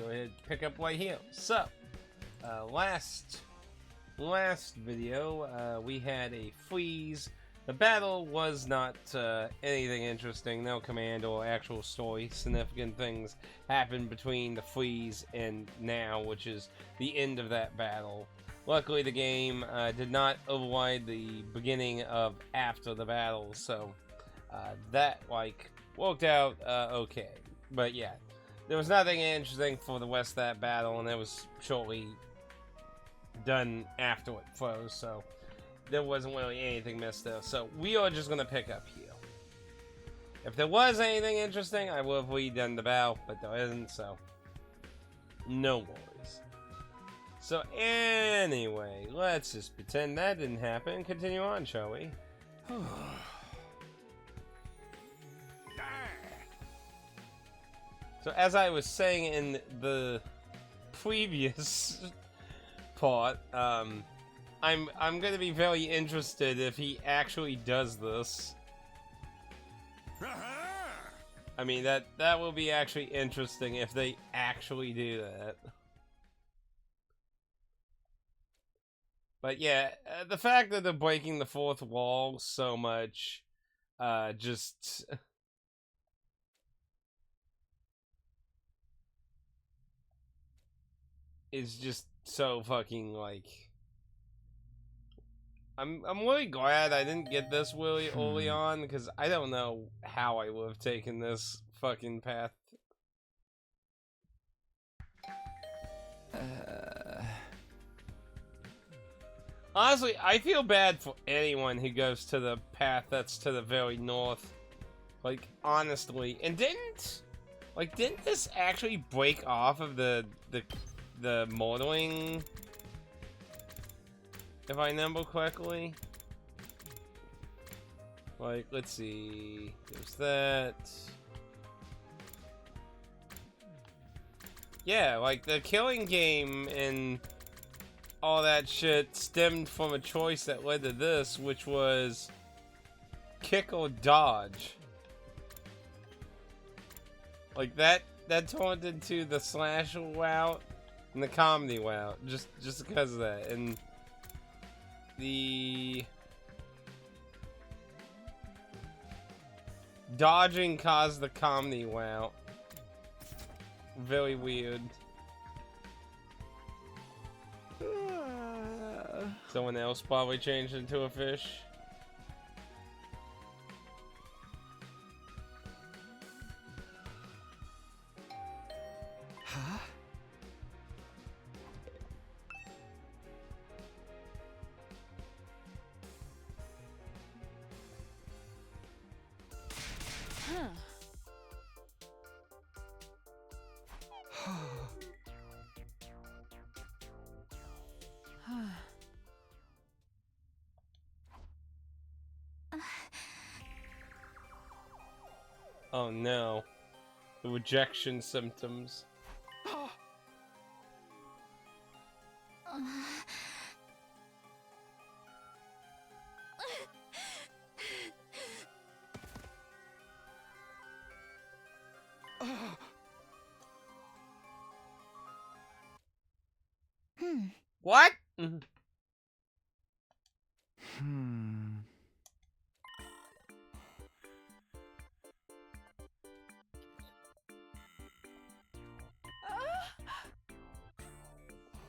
go ahead and pick up right here. So, last video, we had a freeze. The battle was not anything interesting. No command or actual story. Significant things happened between the freeze and now, which is the end of that battle. Luckily, the game did not override the beginning of after the battle, so that worked out okay. But yeah, there was nothing interesting for the rest of that battle, and it was shortly done after it froze, so there wasn't really anything missed there. So we are just gonna pick up here. If there was anything interesting, I would have redone the battle, but there isn't, so no worries. So anyway, let's just pretend that didn't happen and continue on, shall we? So as I was saying in the previous part, I'm gonna be very interested if he actually does this. I mean, that will be actually interesting if they actually do that. But yeah, the fact that they're breaking the fourth wall so much, just is just so fucking like. I'm really glad I didn't get this really early on, because I don't know how I would have taken this fucking path. Honestly, I feel bad for anyone who goes to the path that's to the very north. Like, honestly. And didn't this actually break off of the modeling? If I remember correctly. Like, let's see. There's that. Yeah, like, the killing game and all that shit stemmed from a choice that led to this, which was kick or dodge. Like, that turned into the slasher route and the comedy route, just because of that. And the dodging caused the comedy route. Very weird. Someone else probably changed into a fish. Huh? Oh no. The rejection symptoms. What?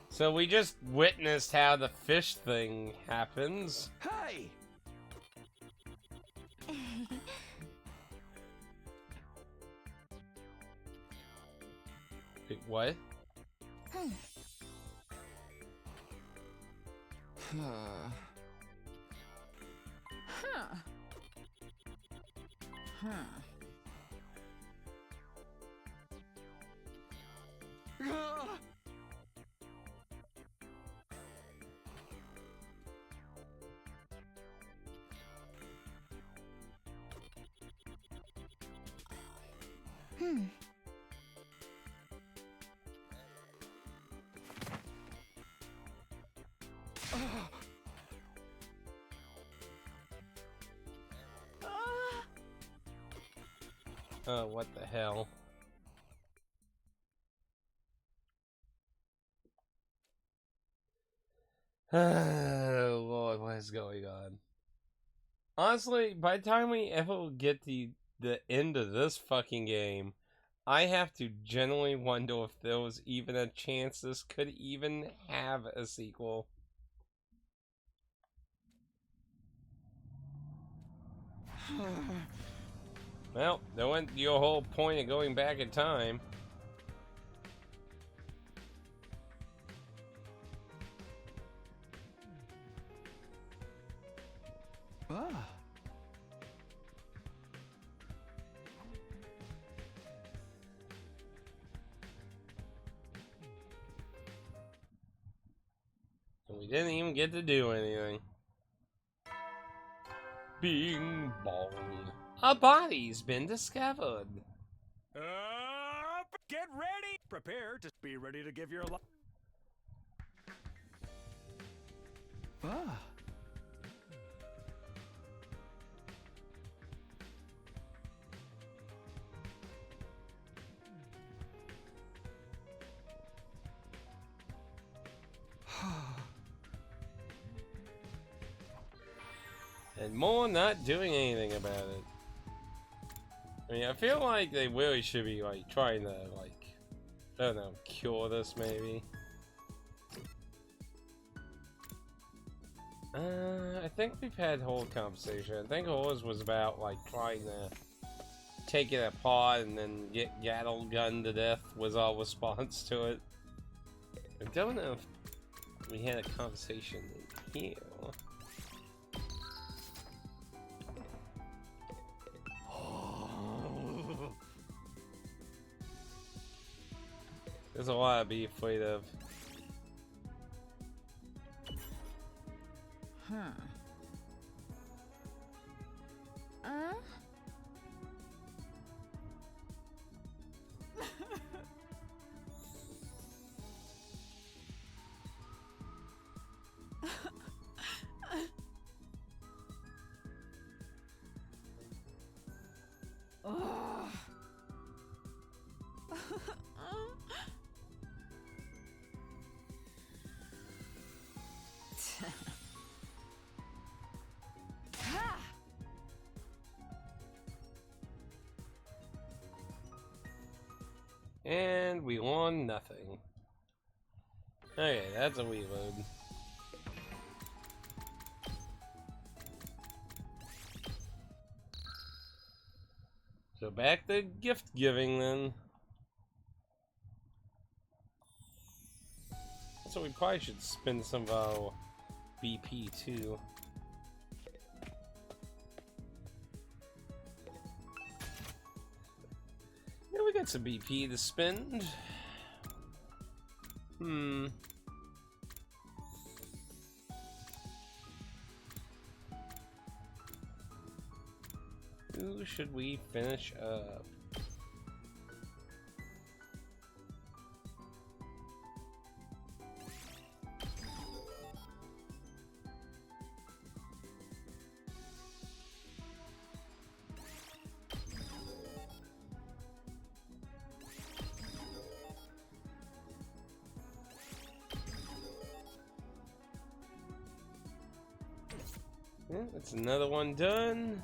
So we just witnessed how the fish thing happens. Hey! Wait, what? Oh, what the hell? Oh Lord, what is going on? Honestly, by the time we ever get to the end of this fucking game, I have to genuinely wonder if there was even a chance this could even have a sequel. Well, that went your whole point of going back in time. Ah. And we didn't even get to do anything. Bing bong. A body's been discovered. Get ready! Prepare to be ready to give your life. Ah. And more not doing anything about it. I mean, I feel like they really should be, like, trying to, like, I don't know, cure this, maybe. I think we've had whole conversation. I think ours was about, like, trying to take it apart and then get Gattle gunned to death was our response to it. I don't know if we had a conversation here. There's a lot to be afraid of. Huh. And we won nothing. Okay, that's a reload. So back to gift giving then. So we probably should spend some of our BP too. Yeah, we got some BP to spend. Who should we finish up? Yeah, that's another one done.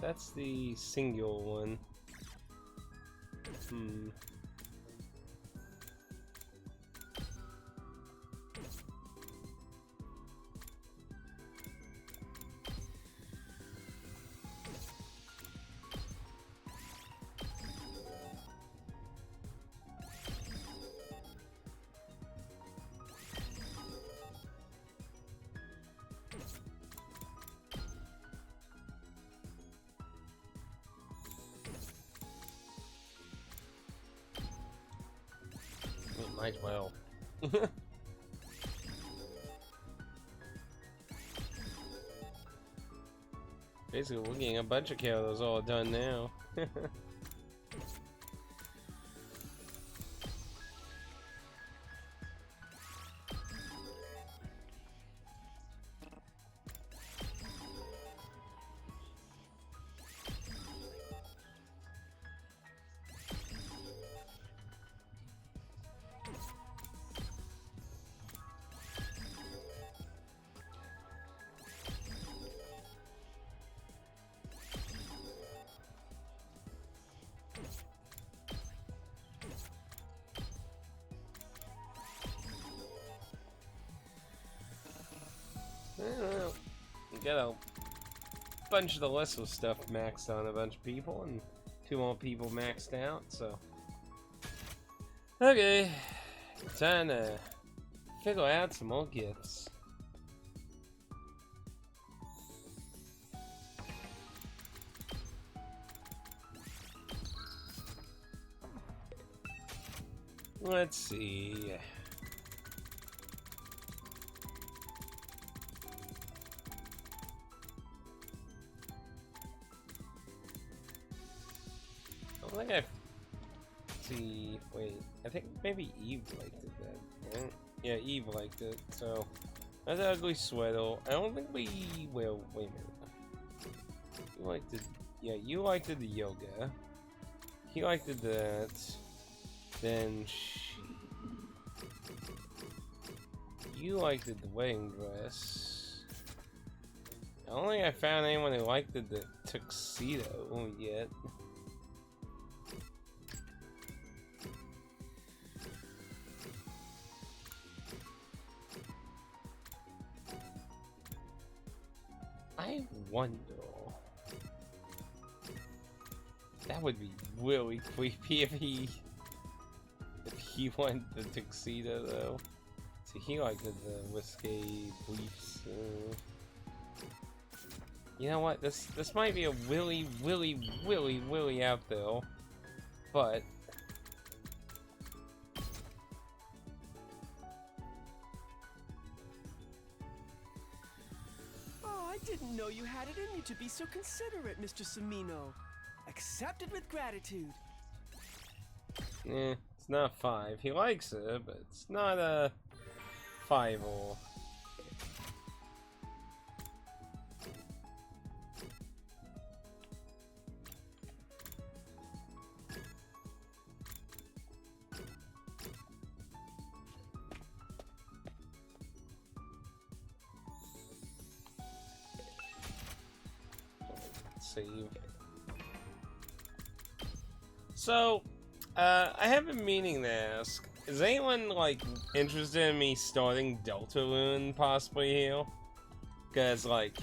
That's the single one. Might as well. Basically, we're getting a bunch of kills all done now. got a bunch of the lesser stuff maxed on a bunch of people, and 2 more people maxed out, so. Okay, time to figure out some more gifts. Let's see. I think I see. Wait, I think maybe Eve liked it then. Right? Yeah, Eve liked it. So that's an ugly sweater. I don't think we will. Wait a minute. You liked it. Yeah, you liked it, the yoga. He liked it that. Then you liked it, the wedding dress. I don't think I found anyone who liked it, the tuxedo yet. I wonder. That would be really creepy if he went the tuxedo though. See, he liked the whiskey briefs. You know what? This might be a really out there, but oh, I didn't know you had it in you to be so considerate, Mr. Semino. Accepted with gratitude. it's not 5. He likes it, but it's not a 5 or. Save. So, I have been meaning to ask, is anyone, like, interested in me starting Deltarune possibly here? Because, like,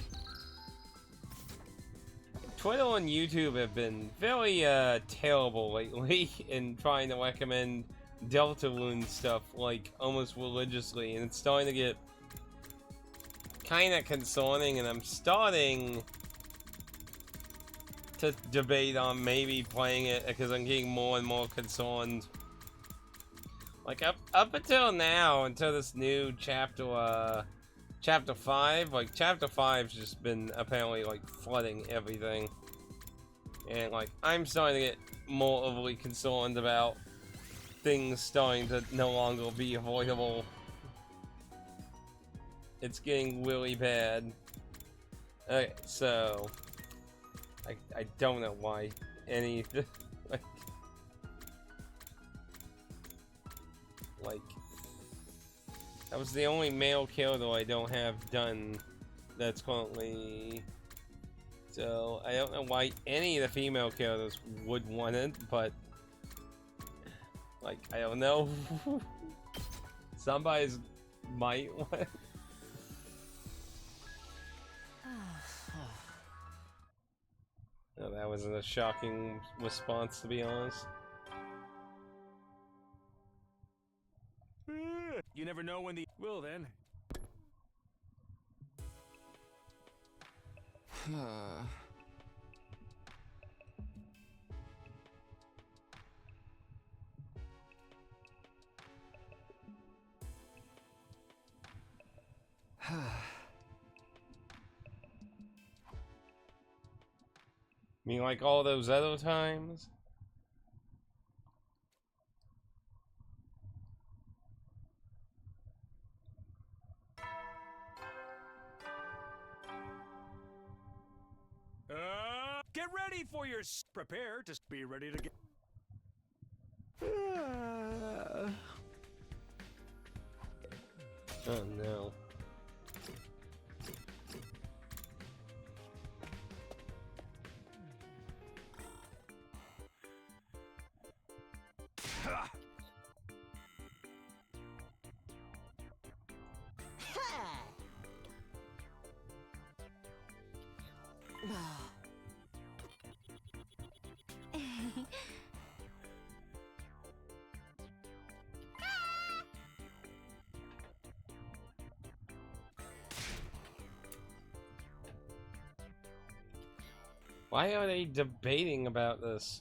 Twitter and YouTube have been very, terrible lately in trying to recommend Deltarune stuff, like, almost religiously, and it's starting to get kinda concerning, and I'm starting to debate on maybe playing it because I'm getting more and more concerned. Like up until now, until this new chapter 5, like chapter 5's just been apparently like flooding everything, and like I'm starting to get more overly concerned about things starting to no longer be avoidable. It's getting really bad. Okay, so I don't know why any like that was the only male character I don't have done that's currently, so I don't know why any of the female characters would want it, but like I don't know. Somebody's might want it. No, that wasn't a shocking response, to be honest. You never know when the... Well then. I mean, like all those other times? Get ready for your... Prepare to be ready to get... Oh no. Why are they debating about this?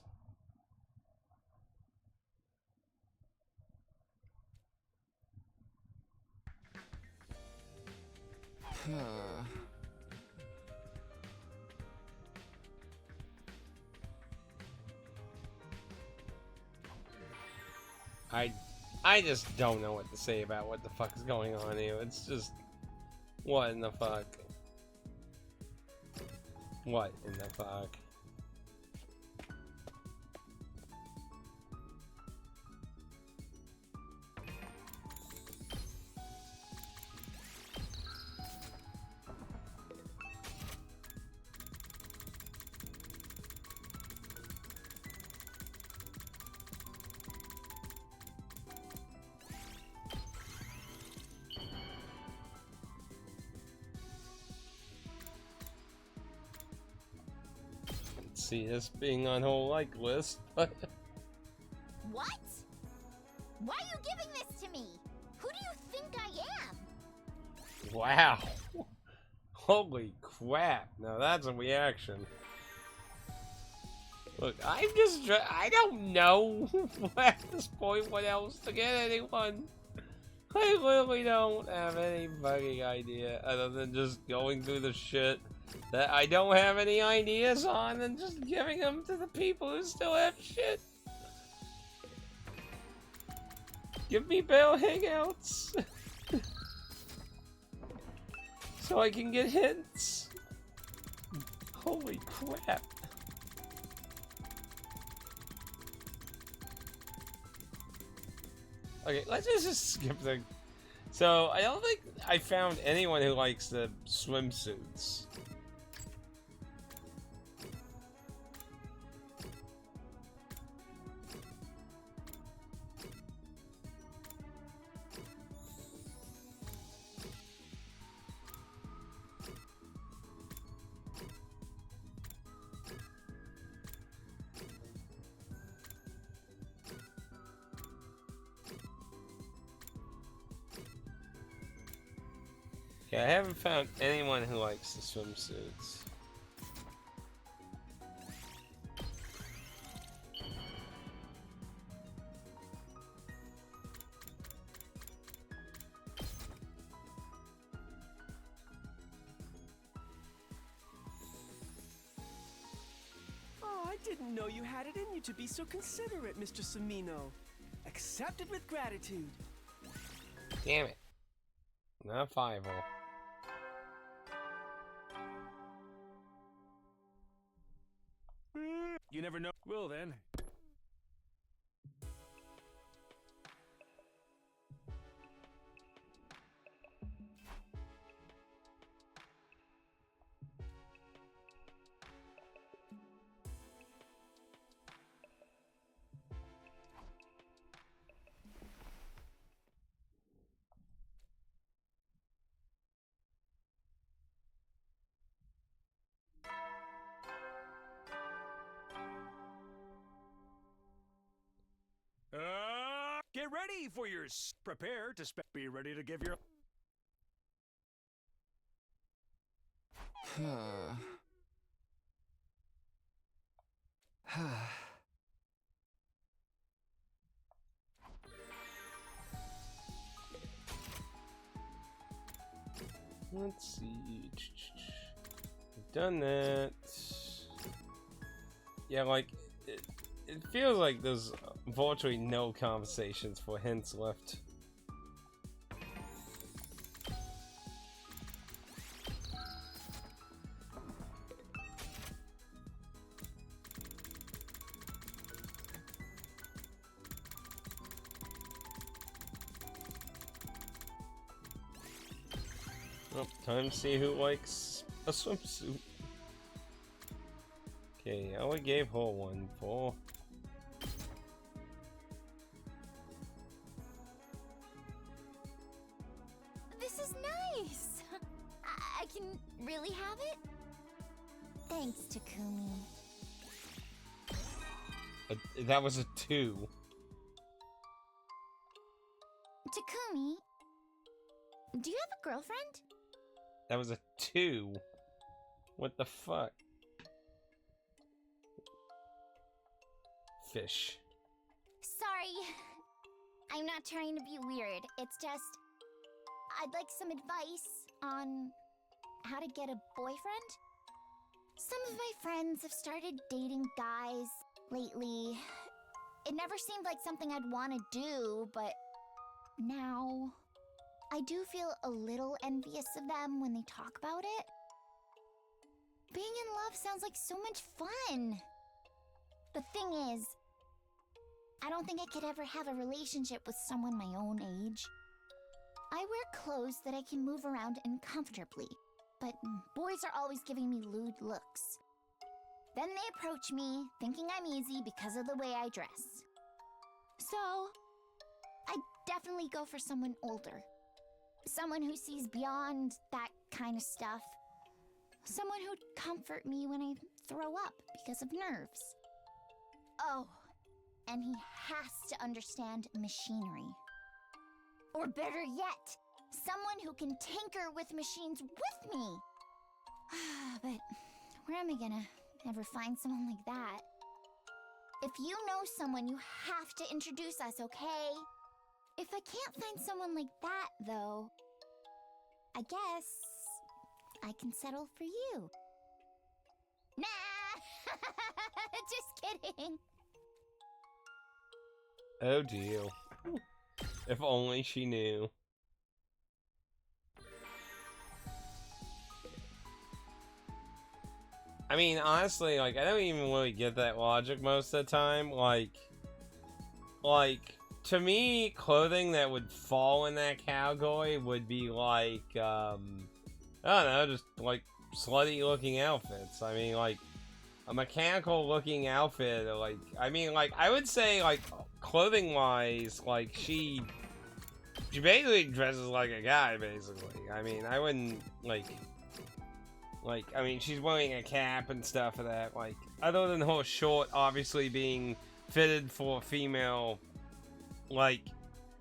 I just don't know what to say about what the fuck is going on here. It's just, what in the fuck? What in the fuck? See this being on whole like list, but What? Why are you giving this to me? Who do you think I am? wow. Holy crap. Now that's a reaction. Look, I don't know at this point what else to get anyone. I literally don't have any fucking idea other than just going through the shit that I don't have any ideas on and just giving them to the people who still have shit. Give me Bell Hangouts so I can get hints. Holy crap. Okay, let's just skip the... So, I don't think I found anyone who likes the swimsuits. Yeah, I haven't found anyone who likes the swimsuits. Oh, I didn't know you had it in you to be so considerate, Mr. Semino. Accepted with gratitude. Damn it. Not 5-0. You never know. Well then. Get ready for your prepare to be ready to give your Let's see. We've done that. Yeah, like, it feels like there's virtually no conversations for hints left. Oh, time to see who likes a swimsuit. Okay, I only gave her one for. This is nice. I can really have it? Thanks, Takumi. That was a 2. Takumi, do you have a girlfriend? That was a 2. What the fuck? Fish. Sorry. I'm not trying to be weird. It's just... I'd like some advice on how to get a boyfriend. Some of my friends have started dating guys lately. It never seemed like something I'd want to do, but now I do feel a little envious of them when they talk about it. Being in love sounds like so much fun. The thing is, I don't think I could ever have a relationship with someone my own age. I wear clothes that I can move around in comfortably, but boys are always giving me lewd looks. Then they approach me, thinking I'm easy because of the way I dress. So, I definitely go for someone older. Someone who sees beyond that kind of stuff. Someone who'd comfort me when I throw up because of nerves. Oh, and he has to understand machinery. Or better yet, someone who can tinker with machines with me. But where am I gonna ever find someone like that? If you know someone, you have to introduce us, okay? If I can't find someone like that, though, I guess I can settle for you. Nah! Just kidding! Oh dear. If only she knew. I mean, honestly, like, I don't even really get that logic most of the time. Like, to me, clothing that would fall in that category would be like, I don't know, just like slutty looking outfits. I mean, like, a mechanical looking outfit, or like, I mean, like, I would say, like, clothing wise, like, she basically dresses like a guy, basically. I mean, I wouldn't, like, I mean, she's wearing a cap and stuff of that, like, other than her short obviously being fitted for a female, like,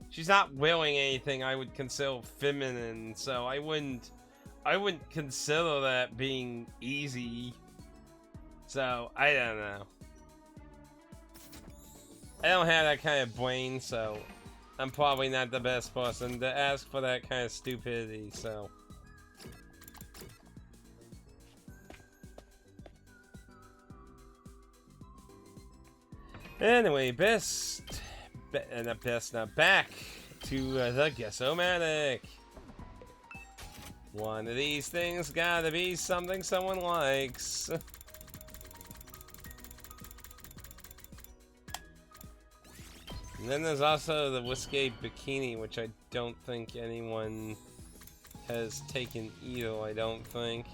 she's not wearing anything I would consider feminine, so I wouldn't consider that being easy. So, I don't know. I don't have that kind of brain, so I'm probably not the best person to ask for that kind of stupidity, so. Anyway, back to the Guess-O-Matic. One of these things gotta be something someone likes. And then there's also the Whiskey Bikini, which I don't think anyone has taken either, I don't think.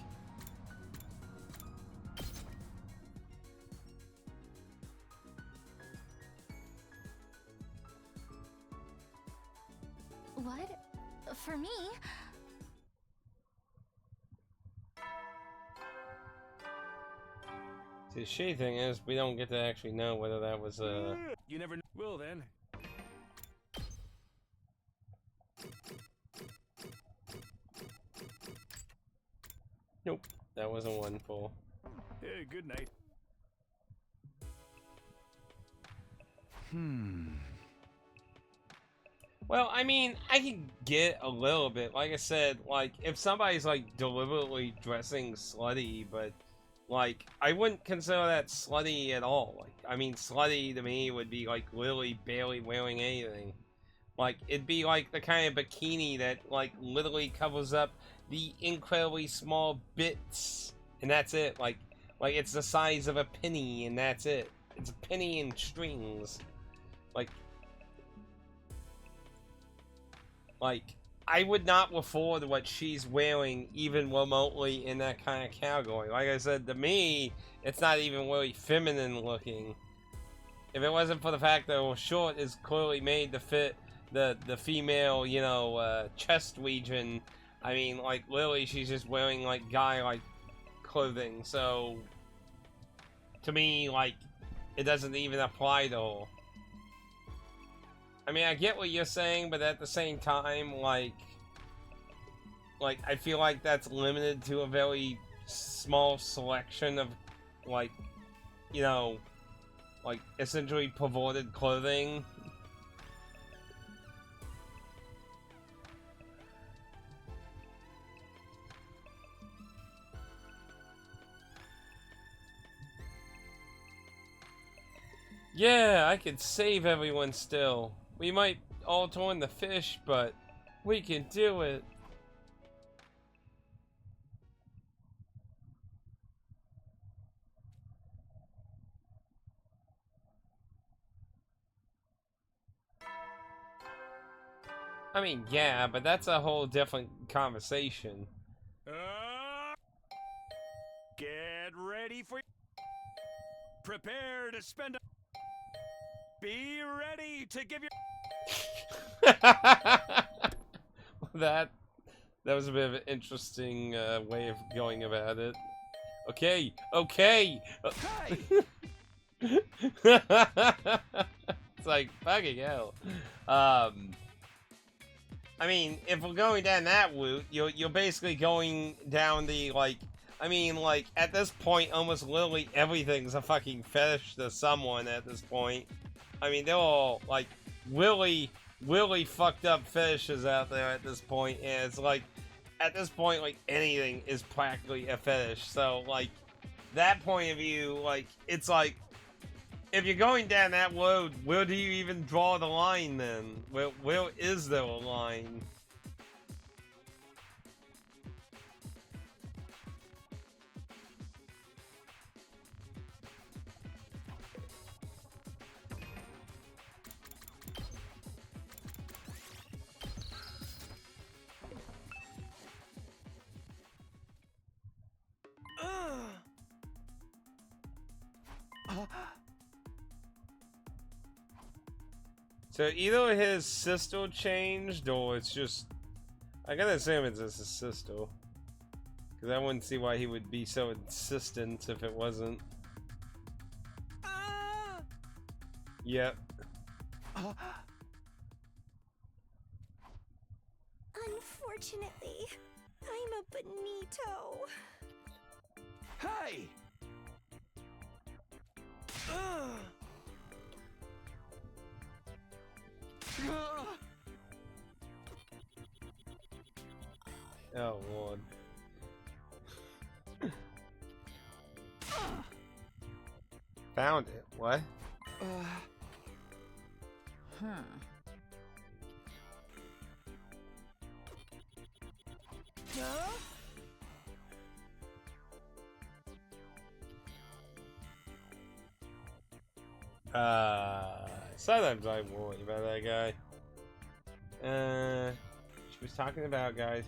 What? For me? See, the shitty thing is, we don't get to actually know whether that was a... You never will then. Nope, that wasn't one for. Hey, good night. Well, I mean, I can get a little bit. Like I said, like, if somebody's, like, deliberately dressing slutty, but, like, I wouldn't consider that slutty at all. Like, I mean, slutty to me would be, like, literally barely wearing anything. Like, it'd be, like, the kind of bikini that, like, literally covers up the incredibly small bits. And that's it. Like, it's the size of a penny, and that's it. It's a penny and strings. Like, I would not afford what she's wearing even remotely in that kind of category. Like I said, to me, it's not even really feminine looking. If it wasn't for the fact that her short is clearly made to fit the female, you know, chest region, I mean, like, literally she's just wearing, like, guy-like clothing. So, to me, like, it doesn't even apply to her. I mean, I get what you're saying, but at the same time, like I feel like that's limited to a very small selection of, like, you know, like, essentially perverted clothing. Yeah, I could save everyone still. We might all turn the fish, but we can do it. I mean, yeah, but that's a whole different conversation. Get ready for... Prepare to spend... Be ready to give your... that was a bit of an interesting way of going about it. Okay, okay. Hey! It's like fucking hell. I mean, if we're going down that route, you're basically going down the, like, I mean, like, at this point, almost literally everything's a fucking fetish to someone at this point. I mean, they're all, like, really fucked up fetishes out there at this point, and it's like, at this point, like, anything is practically a fetish. So, like, that point of view, like, it's like, if you're going down that road, where do you even draw the line then? Where is there a line? So either his sister changed, or it's just... I gotta assume it's just his sister. Because I wouldn't see why he would be so insistent if it wasn't. Yep. Unfortunately, I'm a bonito. Hey! Oh, Lord. Found it. What? Sometimes I worry about that guy. She was talking about, guys.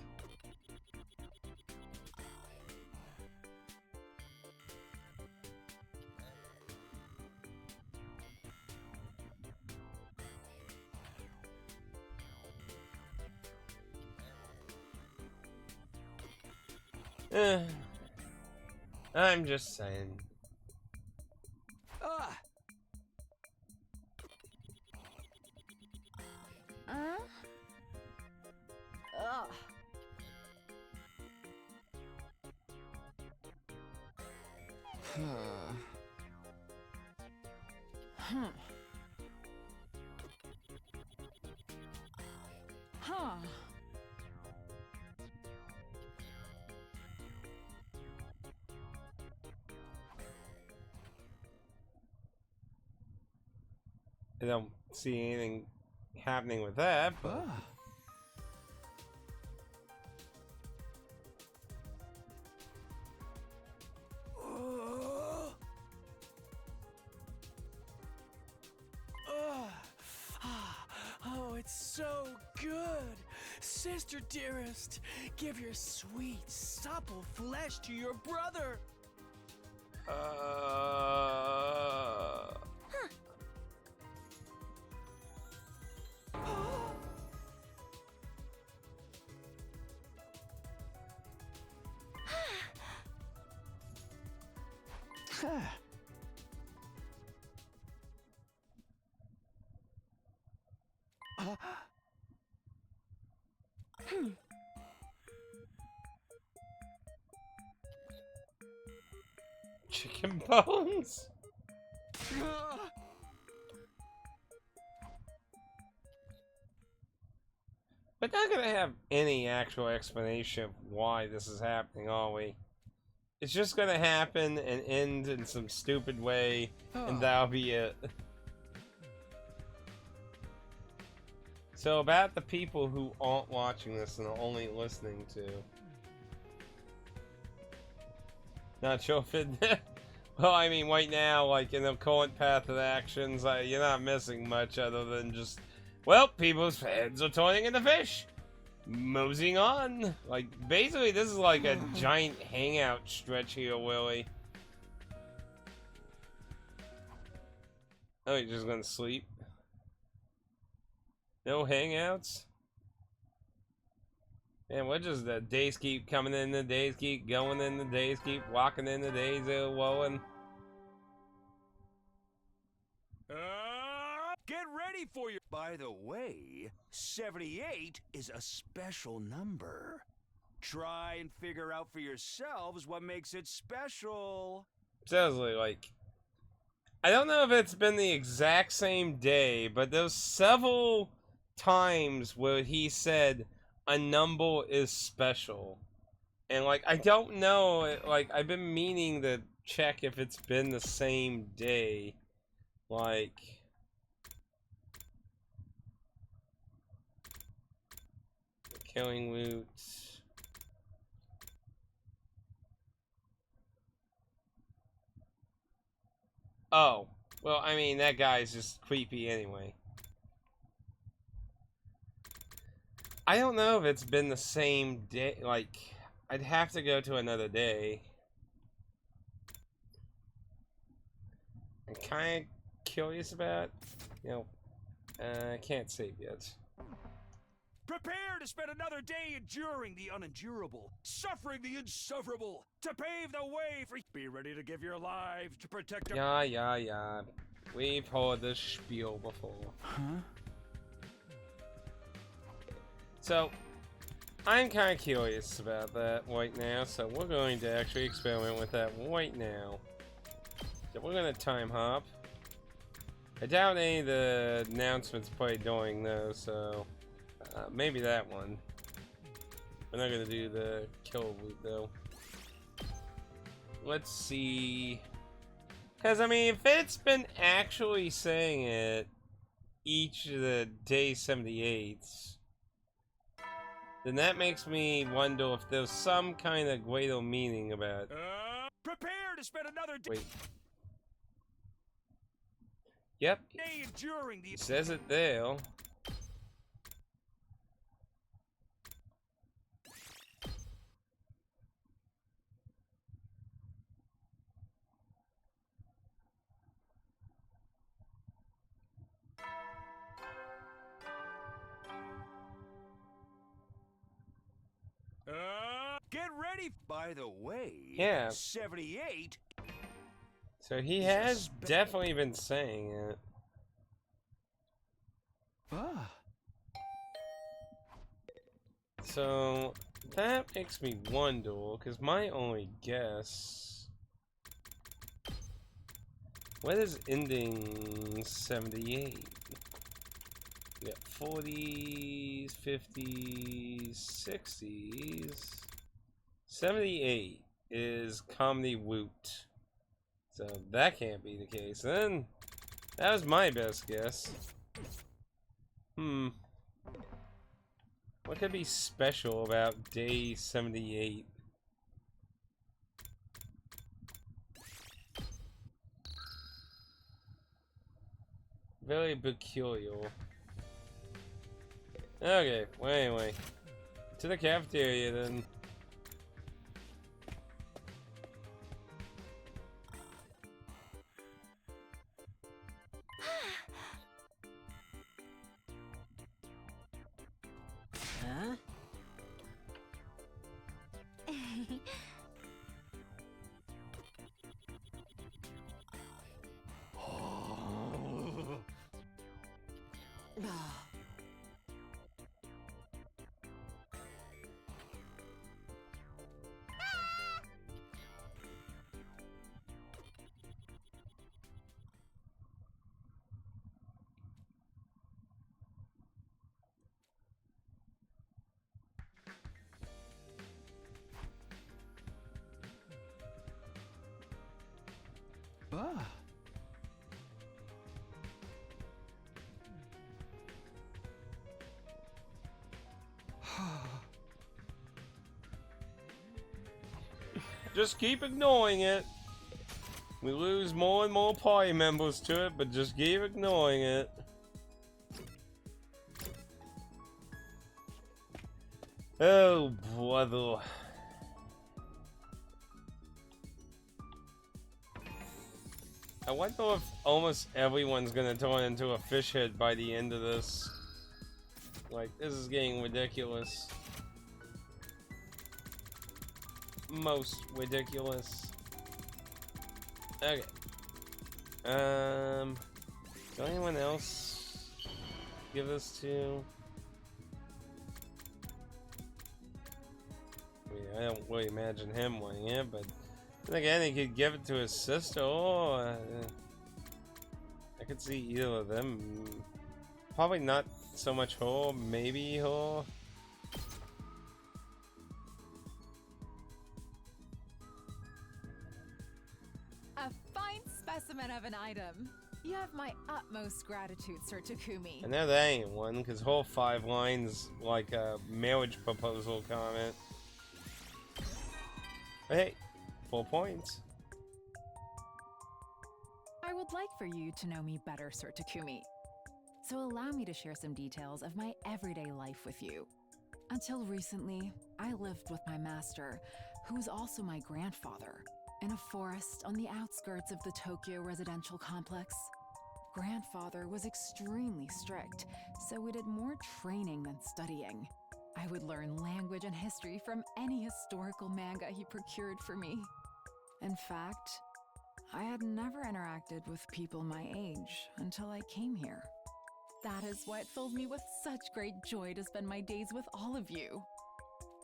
I'm just saying. I don't see anything happening with that, but... Oh, it's so good. Sister dearest, give your sweet, supple flesh to your brother. Chicken bones? We're not gonna have any actual explanation of why this is happening, are we? It's just gonna happen and end in some stupid way, and that'll be it. So about the people who aren't watching this and are only listening to. Not sure if it... Well, I mean, right now, like, in the current path of actions, you're not missing much other than just... Well, people's heads are turning into fish! Moseying on! Like, basically, this is like a giant hangout stretch here, Willie. Oh, you're just gonna sleep? No hangouts? Man, what just the days keep coming in, the days keep going in, the days keep walking in, the days are rolling. Get ready for your... By the way, 78 is a special number. Try and figure out for yourselves what makes it special. Seriously, like... I don't know if it's been the exact same day, but there's several times where he said a number is special. And, like, I don't know, like, I've been meaning to check if it's been the same day. Like... Killing loot. Oh, well, I mean, that guy's just creepy anyway. I don't know if it's been the same day, like, I'd have to go to another day. I'm kind of curious about, you know, I can't save yet. Prepare to spend another day enduring the unendurable, suffering the insufferable, to pave the way for... Be ready to give your lives to protect... Yeah. We've heard this spiel before. Huh? So, I'm kind of curious about that right now, so we're going to actually experiment with that right now. So we're going to time hop. I doubt any of the announcements play during those, so... maybe that one. We're not gonna do the kill loot though. Let's see. Because, I mean, if it's been actually saying it each of the day 78s, then that makes me wonder if there's some kind of greater meaning about it. Prepare to spend another day... Wait. Yep. Day enduring the... It says it there. Get ready. By the way, Yeah. 78. So he has definitely been saying it. So that makes me wonder, because my only guess... What is ending 78? We got 40s, 50s, 60s. 78 is Comedy Woot. So that can't be the case. Then that was my best guess. What could be special about day 78? Very peculiar. Okay, well, anyway. To the cafeteria then. Huh? Ah. Just keep ignoring it. We lose more and more party members to it, but just keep ignoring it. Oh, brother. I wonder if almost everyone's gonna turn into a fish head by the end of this. Like, this is getting ridiculous. Most ridiculous. Okay. Does anyone else give this to? I mean, I don't really imagine him wanting it, but then again, he could give it to his sister, or I could see either of them. Probably not so much her, maybe her. A fine specimen of an item. You have my utmost gratitude, Sir Takumi. I know that ain't one, because whole 5 lines like a marriage proposal comment. Hey, 4 points. I would like for you to know me better, Sir Takumi. So allow me to share some details of my everyday life with you. Until recently, I lived with my master, who was also my grandfather, in a forest on the outskirts of the Tokyo residential complex. Grandfather was extremely strict, so we did more training than studying. I would learn language and history from any historical manga he procured for me. In fact, I had never interacted with people my age until I came here. That is what fills me with such great joy to spend my days with all of you.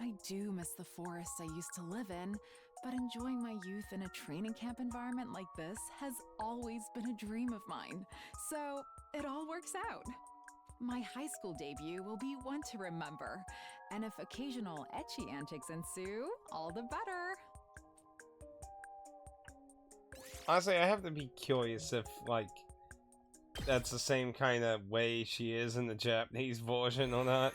I do miss the forests I used to live in, but enjoying my youth in a training camp environment like this has always been a dream of mine, so it all works out. My high school debut will be one to remember, and if occasional ecchi antics ensue, all the better. Honestly, I have to be curious if, like, that's the same kind of way she is in the Japanese version or not.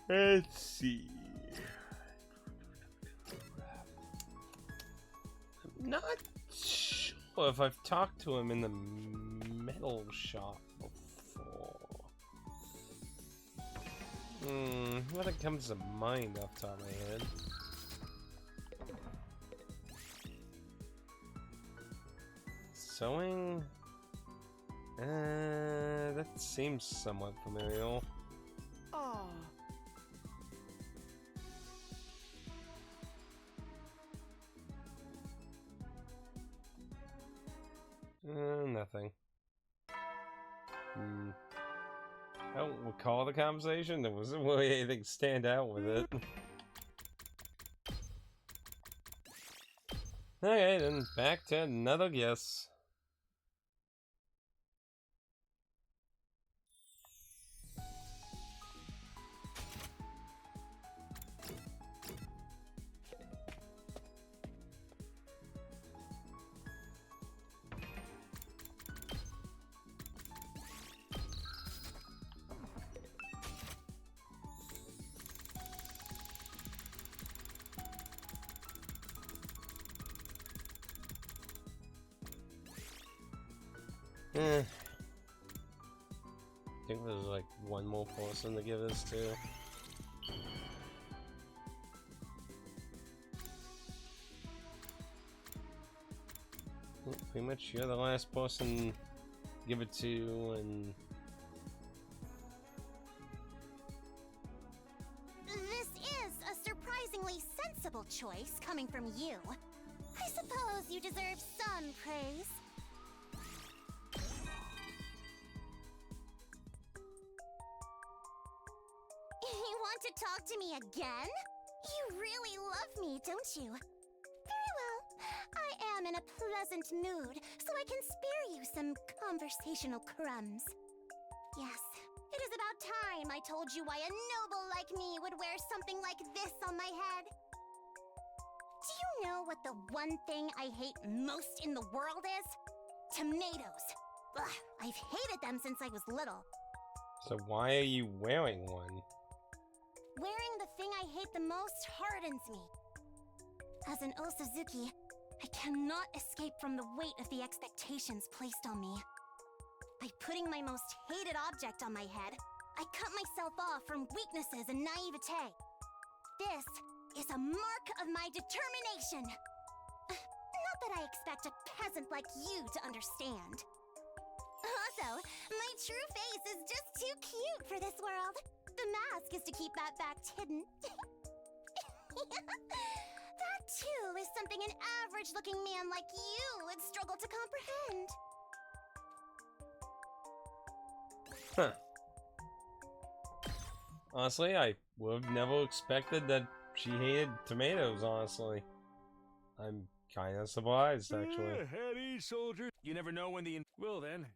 Let's see. I'm not sure if I've talked to him in the metal shop before. Nothing comes to mind off the top of my head. Sewing? That seems somewhat familiar. Oh. Nothing. I don't recall the conversation. There wasn't really anything stand out with it. Okay, then back to another guess. I think there's like one more person to give this to. Well, pretty much you're the last person to give it to, and This is a surprisingly sensible choice coming from you. I suppose you deserve some praise. You want to talk to me again? You really love me, don't you? Very well. I am in a pleasant mood, so I can spare you some conversational crumbs. Yes, it is about time I told you why a noble like me would wear something like this on my head. Do you know what the one thing I hate most in the world is? Tomatoes. Ugh, I've hated them since I was little. So why are you wearing one? Wearing the thing I hate the most hardens me. As an Osazuki, I cannot escape from the weight of the expectations placed on me. By putting my most hated object on my head, I cut myself off from weaknesses and naivete. This is a mark of my determination. Not that I expect a peasant like you to understand. Also, my true face is just too cute for this world. The mask is to keep that fact hidden. That too is something an average-looking man like you would struggle to comprehend. Huh. Honestly, I would have never expected that she hated tomatoes, honestly. I'm kind of surprised, actually. At ease, soldier. You never know when the... Well, then.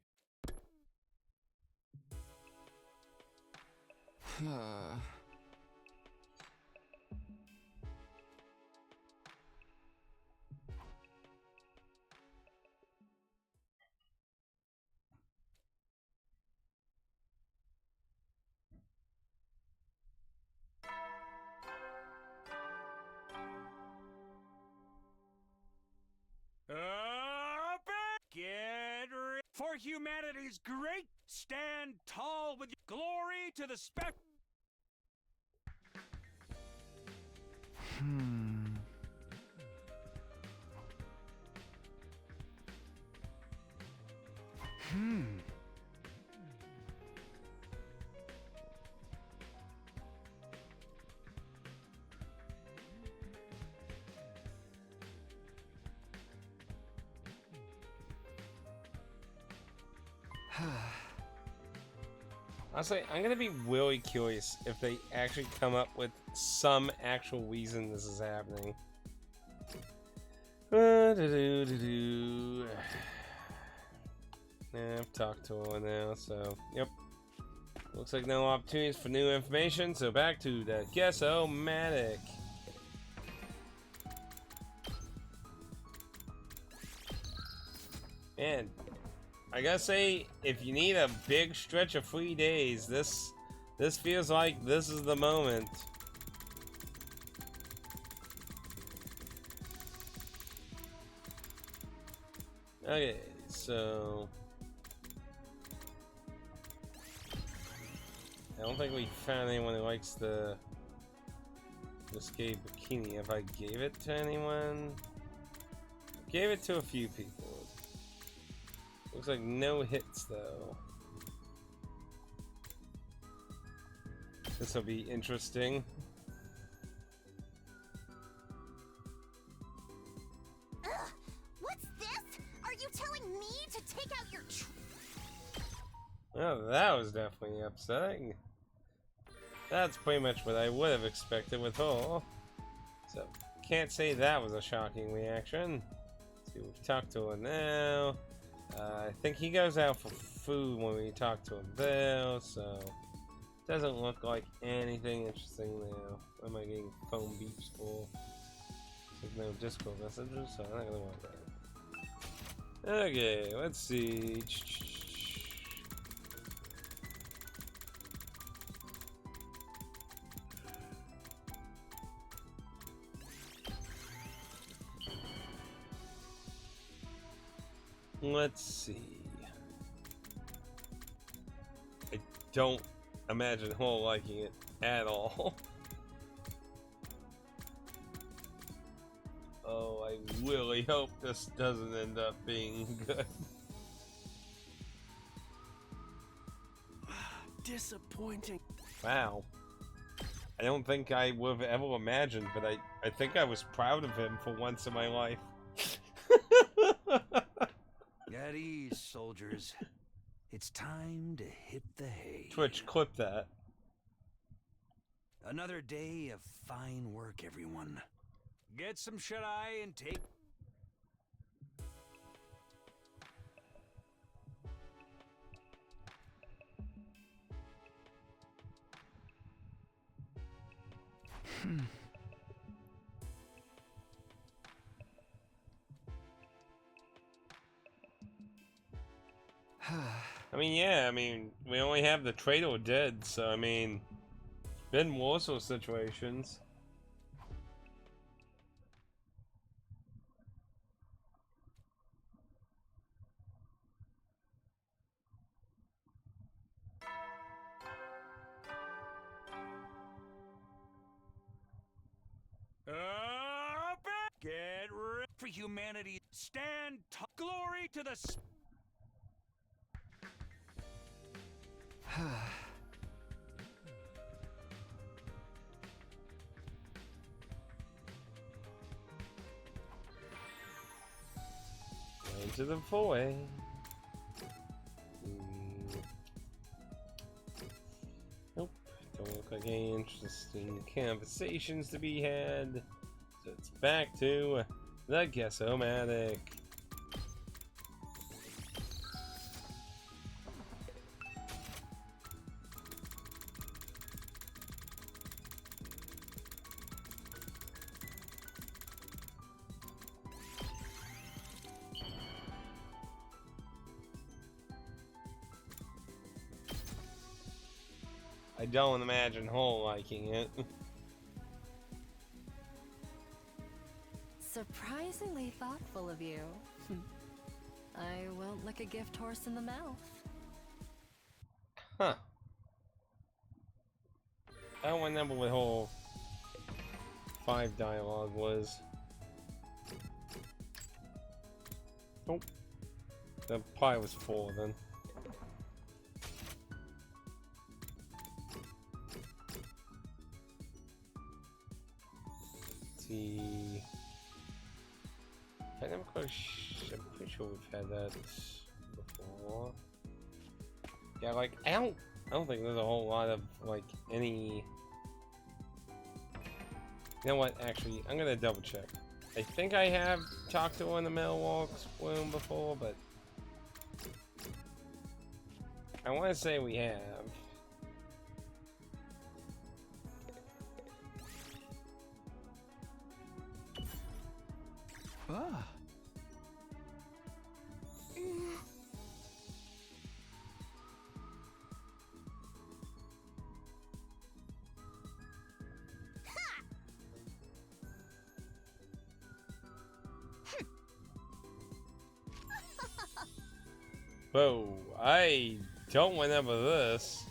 Get ready for humanity's great. Stand tall with glory to the spec. Honestly, I'm gonna be really curious if they actually come up with some actual reason this is happening. I've talked to her now, so yep. Looks like no opportunities for new information, so back to the Guess-O-Matic. And I gotta say, if you need a big stretch of free days, this feels like this is the moment. Okay, so I don't think we found anyone who likes the risque bikini. If I gave it to anyone, gave it to a few people. Looks like no hits though. This will be interesting. Ugh! What's this? Are you telling me to take out your Well, that was definitely upsetting. That's pretty much what I would have expected with her. So, can't say that was a shocking reaction. Let's see, we've talked to her now. I think he goes out for food when we talk to him there, so doesn't look like anything interesting now. What am I getting phone beeps for? There's no Discord messages, so I'm not gonna want that. Okay, let's see. Let's see. I don't imagine her liking it at all. Oh, I really hope this doesn't end up being good. Disappointing. Wow. I don't think I would have ever imagined, but I think I was proud of him for once in my life. At ease, soldiers. It's time to hit the hay. Twitch, clip that. Another day of fine work, everyone. Get some shut-eye and take... I mean, yeah, I mean, we only have the traitor dead, so I mean, been worse situations. Get ready for humanity. Stand tall. Glory to the. Into the foyer. Nope. Don't look like any interesting conversations to be had. So it's back to the Guess-O-Matic. I don't imagine Hole liking it. Surprisingly thoughtful of you. I won't lick a gift horse in the mouth. Huh. I don't remember what Hole 5 dialogue was. Nope. That probably was 4 then. See, I'm pretty sure we've had that before. Yeah, like I don't think there's a whole lot of like any. You know what? Actually, I'm gonna double check. I think I have talked to her in the mailbox room before, but I want to say we have. Ah. Whoa, I don't remember this.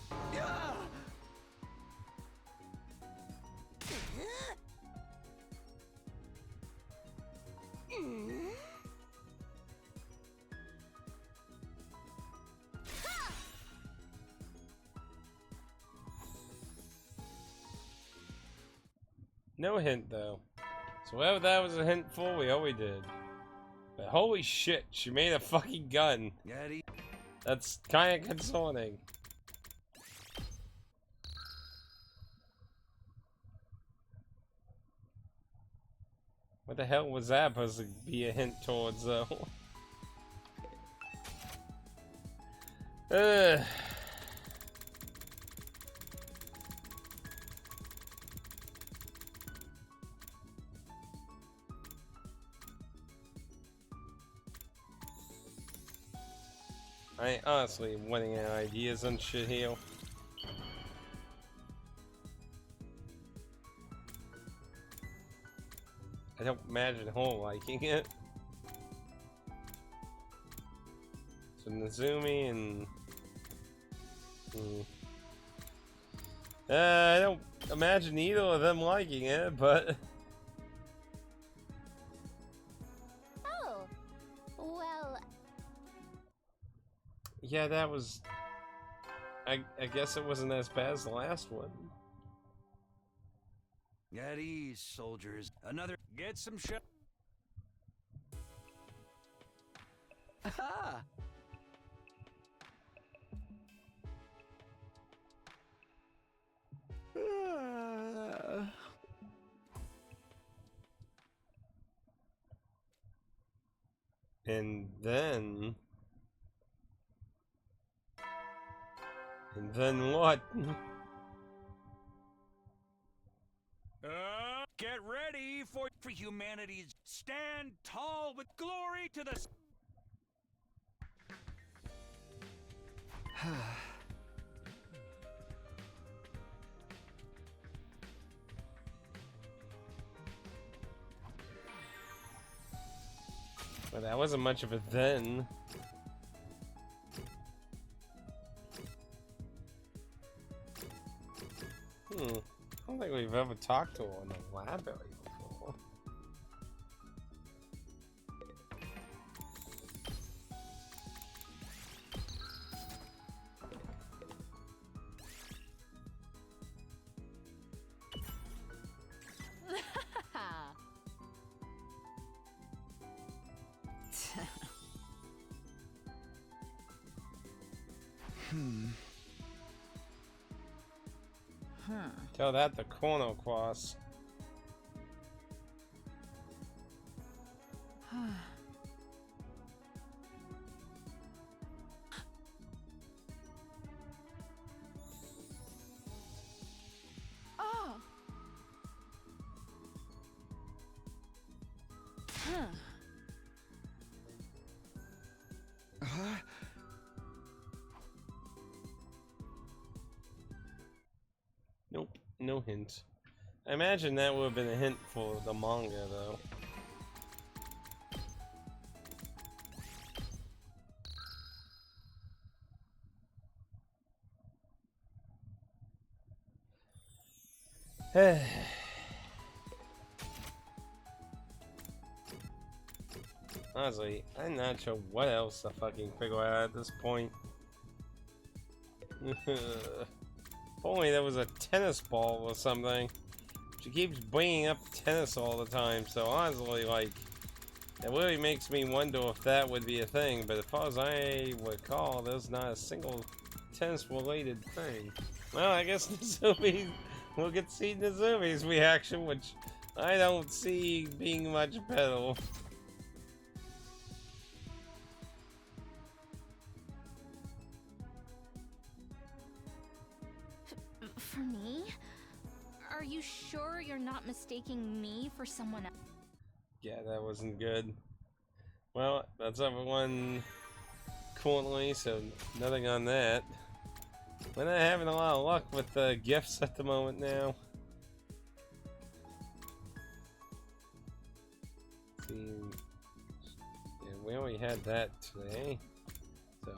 No hint though. So whatever that was a hint for, we already did. But holy shit, she made a fucking gun. Yeti. That's kind of concerning. What the hell was that supposed to be a hint towards though? Ugh. I ain't honestly running out of ideas on shit here. I don't imagine her liking it. So Nazumi and... I don't imagine either of them liking it, but... Oh, well, Yeah, that was... I guess it wasn't as bad as the last one. At ease, soldiers. Another. Get some shot. Aha! And then... And then what? Get ready for humanity's stand tall with glory to the. Well, that wasn't much of a then. I don't think we've ever talked to her in the library before. Tell that to Chrono Cross. Oh. Nope, no hint. I imagine that would have been a hint for the manga, though. Honestly, I'm not sure what else to fucking figure out at this point. If only there was a tennis ball or something. She keeps bringing up tennis all the time, so honestly, like, it really makes me wonder if that would be a thing, but as far as I recall, there's not a single tennis-related thing. Well, I guess Nizumi's, we'll get to see Nizumi's reaction, which I don't see being much better. For me? Are you sure you're not mistaking me for someone else? Yeah, that wasn't good. Well, that's everyone currently, so nothing on that. We're not having a lot of luck with the gifts at the moment now. Let's see, yeah, we only had that today, so.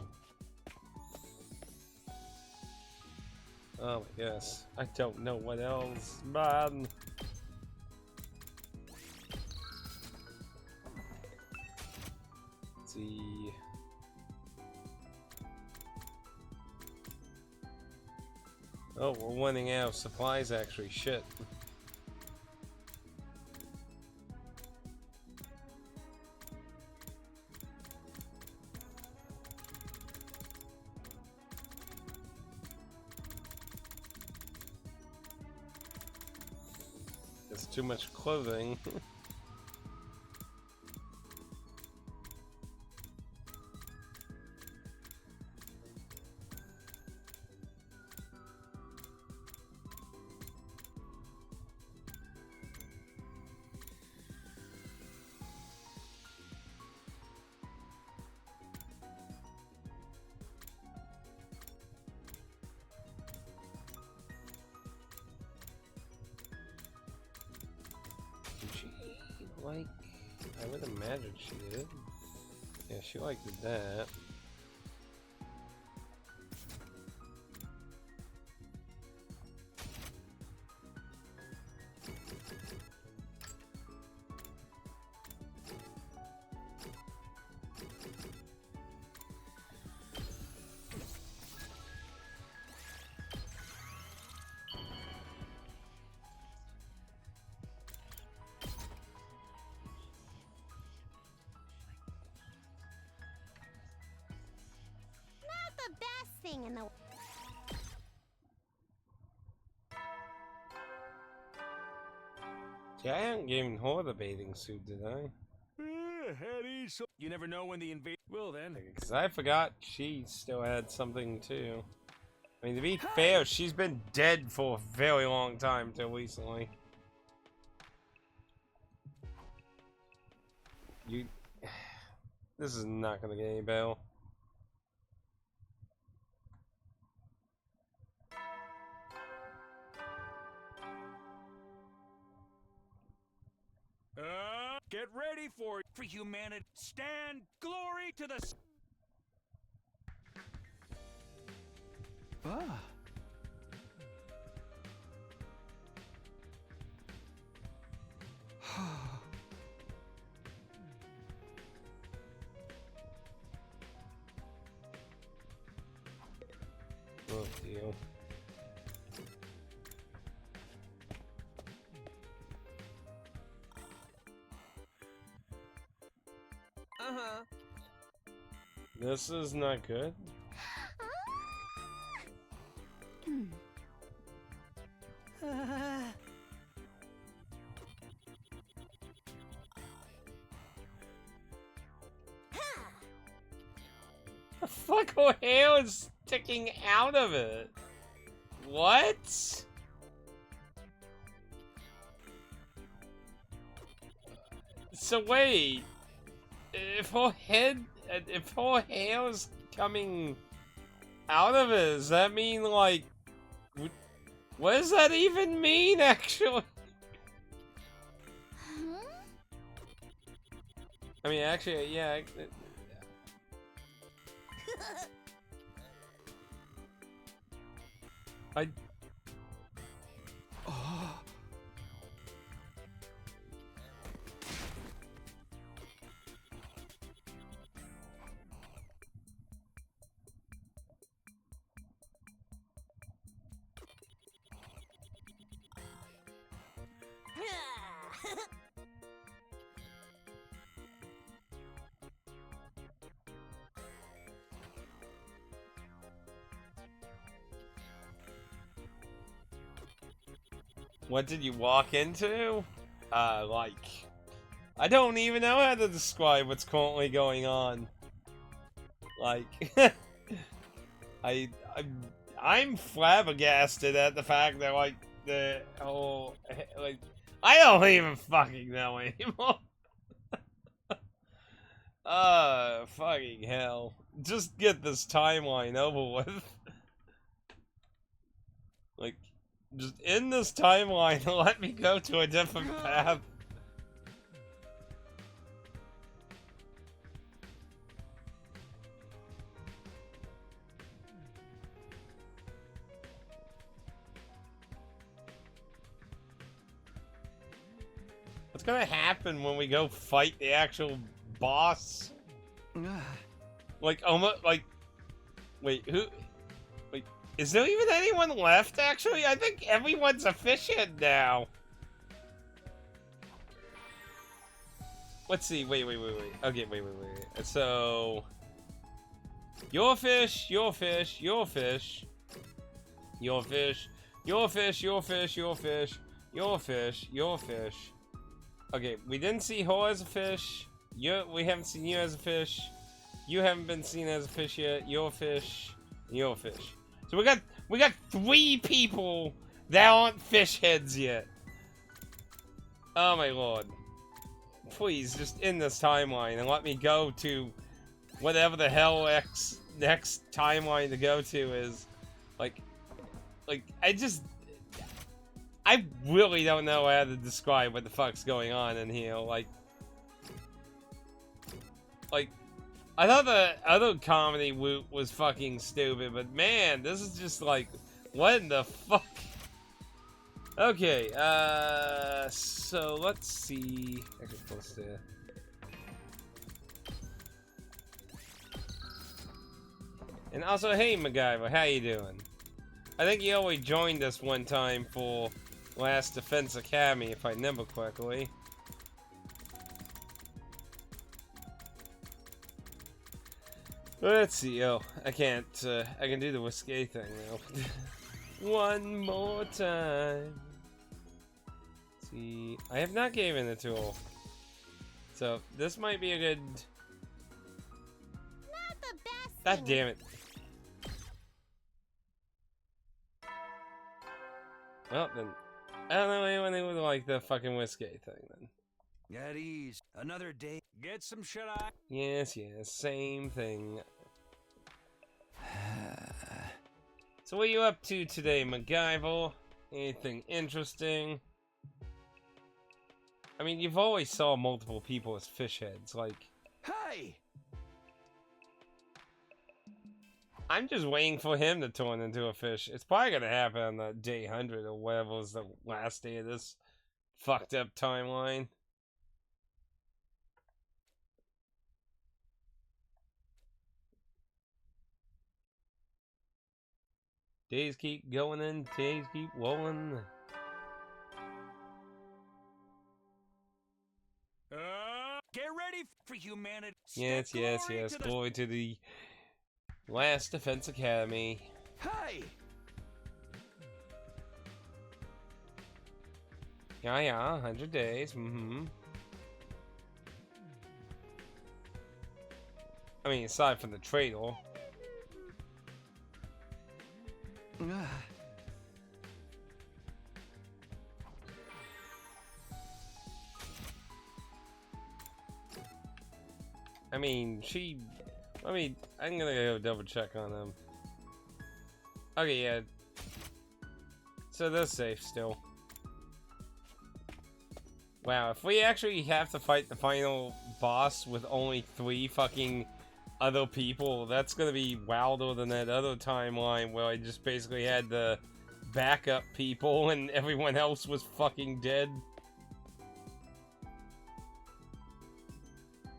Oh my gosh, I don't know what else, man. Let's see. Oh, we're running out of supplies actually, shit. There's too much clothing. Like, I would imagine she did. Yeah, she liked that. The best thing in the Yeah, I hadn't given her the bathing suit, did I? Hetty, so you never know when the invade. Well then. Because I forgot she still had something too. I mean, to be fair, she's been dead for a very long time till recently. You... This is not gonna get any better. for humanity. Stand glory to the... Ah. Oh, deal. Uh-huh. This is not good. The fuck hair is sticking out of it. What? So wait, if her hair is coming out of it, does that mean like, what does that even mean actually? Huh? I mean, actually, yeah. I. Oh. What did you walk into? Like, I don't even know how to describe what's currently going on. Like, I'm flabbergasted at the fact that like the whole like I don't even fucking know anymore. Fucking hell! Just get this timeline over with. Like, just end this timeline and let me go to a different path. What's gonna happen when we go fight the actual boss? Like, almost, like, wait, who? Wait, is there even anyone left, actually? I think everyone's a fish head now. Let's see, wait. Okay, wait. So, your fish, your fish, your fish, your fish, your fish, your fish, your fish, your fish, your fish. Okay, we didn't see her as a fish. We haven't seen you as a fish. You haven't been seen as a fish yet. Your fish, your fish. So we got 3 people that aren't fish heads yet. Oh my lord! Please just end this timeline and let me go to whatever the hell next timeline to go to is. Like I really don't know how to describe what the fuck's going on in here. Like, I thought the other comedy woot was fucking stupid, but man, this is just like, what in the fuck? Okay, so let's see. Actually, close to. And also, hey MacGyver, how you doing? I think you only joined us one time for Last Defense Academy, if I remember correctly. Let's see. Oh, I can't. I can do the whiskey thing now. One more time. Let's see, I have not given it to her, so this might be a good. Not the best. God damn it! Well then, I don't know anyone who would like the fucking whiskey thing then. At ease. Another day. Get some shut-eye. Yes, same thing. So what are you up to today, MacGyver? Anything interesting? I mean, you've always saw multiple people as fish heads. Like, Hey! I'm just waiting for him to turn into a fish. It's probably gonna happen on the day 100 or whatever was the last day of this fucked up timeline. Days keep going and days keep rolling. Get ready for humanity. Yes, yes, yes. Glory to the Last Defense Academy. Hey! Yeah, 100 days. I mean, aside from the traitor. I mean, I'm gonna go double check on them. Okay, yeah. So they're safe still. Wow, if we actually have to fight the final boss with only 3 fucking other people, that's gonna be wilder than that other timeline where I just basically had the backup people and everyone else was fucking dead.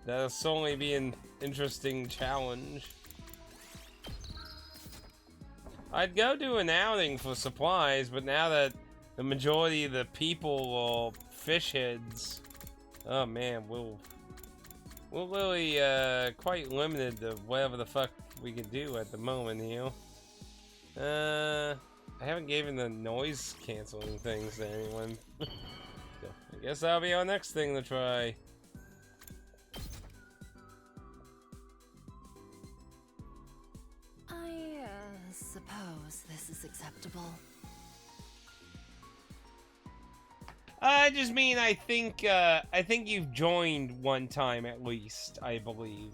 That'll certainly be an interesting challenge. I'd go do an outing for supplies, but now that the majority of the people are fish heads, oh man, we're really quite limited to whatever the fuck we can do at the moment here. I haven't given the noise canceling things to anyone. So I guess that'll be our next thing to try. I suppose this is acceptable. I just mean I think you've joined one time at least, I believe.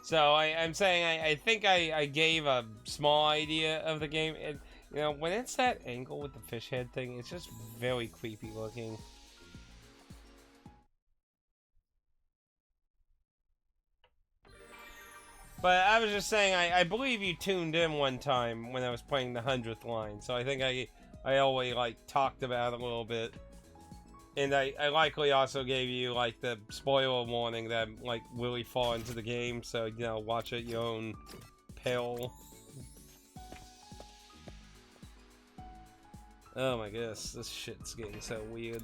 So I'm saying I think I gave a small idea of the game. And, you know, when it's that angle with the fish head thing, it's just very creepy looking. But I was just saying, I believe you tuned in one time when I was playing the 100th line. So I think I already, like, talked about it a little bit. And I likely also gave you, like, the spoiler warning that I'm, like, really far into the game. So, you know, watch at your own peril. Oh my goodness, this shit's getting so weird.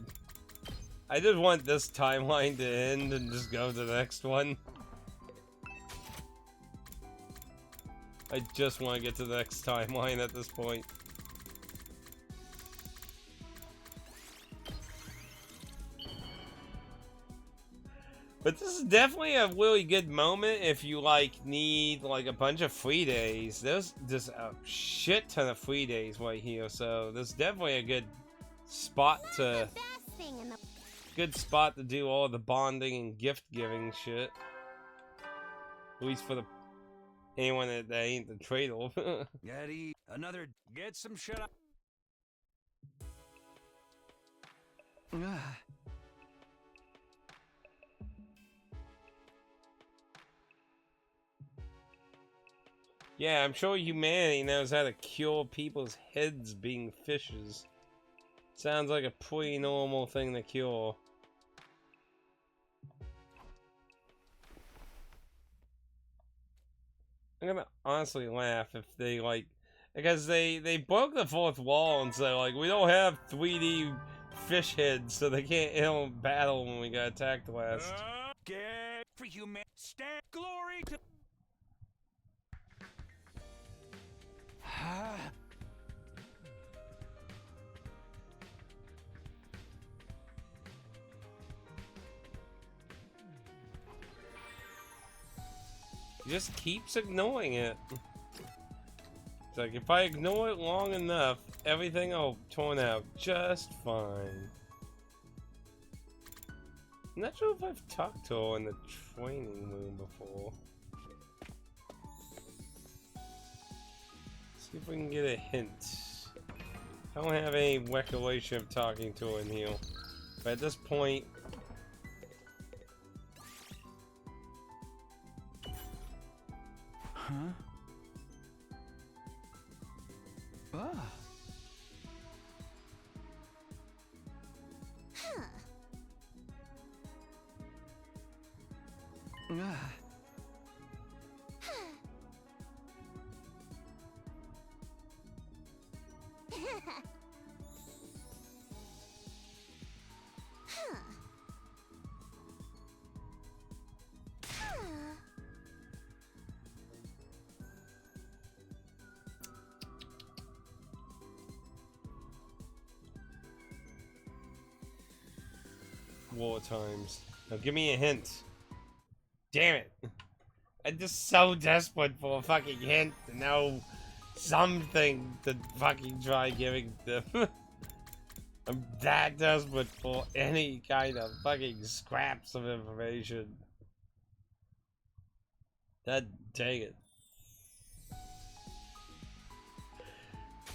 I just want this timeline to end and just go to the next one. I just want to get to the next timeline at this point. But this is definitely a really good moment if you, like, need, like, a bunch of free days. There's just a shit ton of free days right here, so there's definitely a good spot to... Good spot to do all the bonding and gift-giving shit. At least for the... anyone that ain't the traitor. Eddie, another... Get some shit up. Yeah, I'm sure humanity knows how to cure people's heads being fishes. Sounds like a pretty normal thing to cure. I'm gonna honestly laugh if they, like... Because they broke the fourth wall and said, like, we don't have 3D fish heads, so they can't battle when we got attacked last. Get for human... Stand glory to... He just keeps ignoring it. It's like, if I ignore it long enough, everything will turn out just fine. I'm not sure if I've talked to her in the training room before. See if we can get a hint. I don't have any recollection of talking to her in here. But at this point, Huh? Ah. Ah. War times. Now give me a hint. Damn it. I'm just so desperate for a fucking hint to know something to fucking try giving them. I'm that desperate for any kind of fucking scraps of information. God dang it.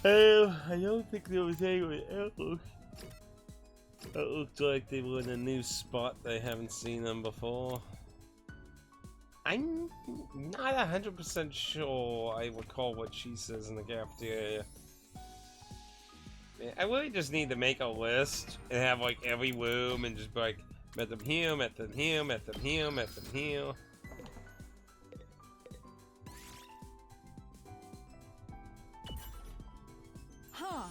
I don't think there was anyone else. It looked like they were in a new spot. They haven't seen them before. I'm not 100% sure I recall what she says in the cafeteria. I really just need to make a list and have like every room and just be like, met them here, met them here, met them here, met them here. Huh.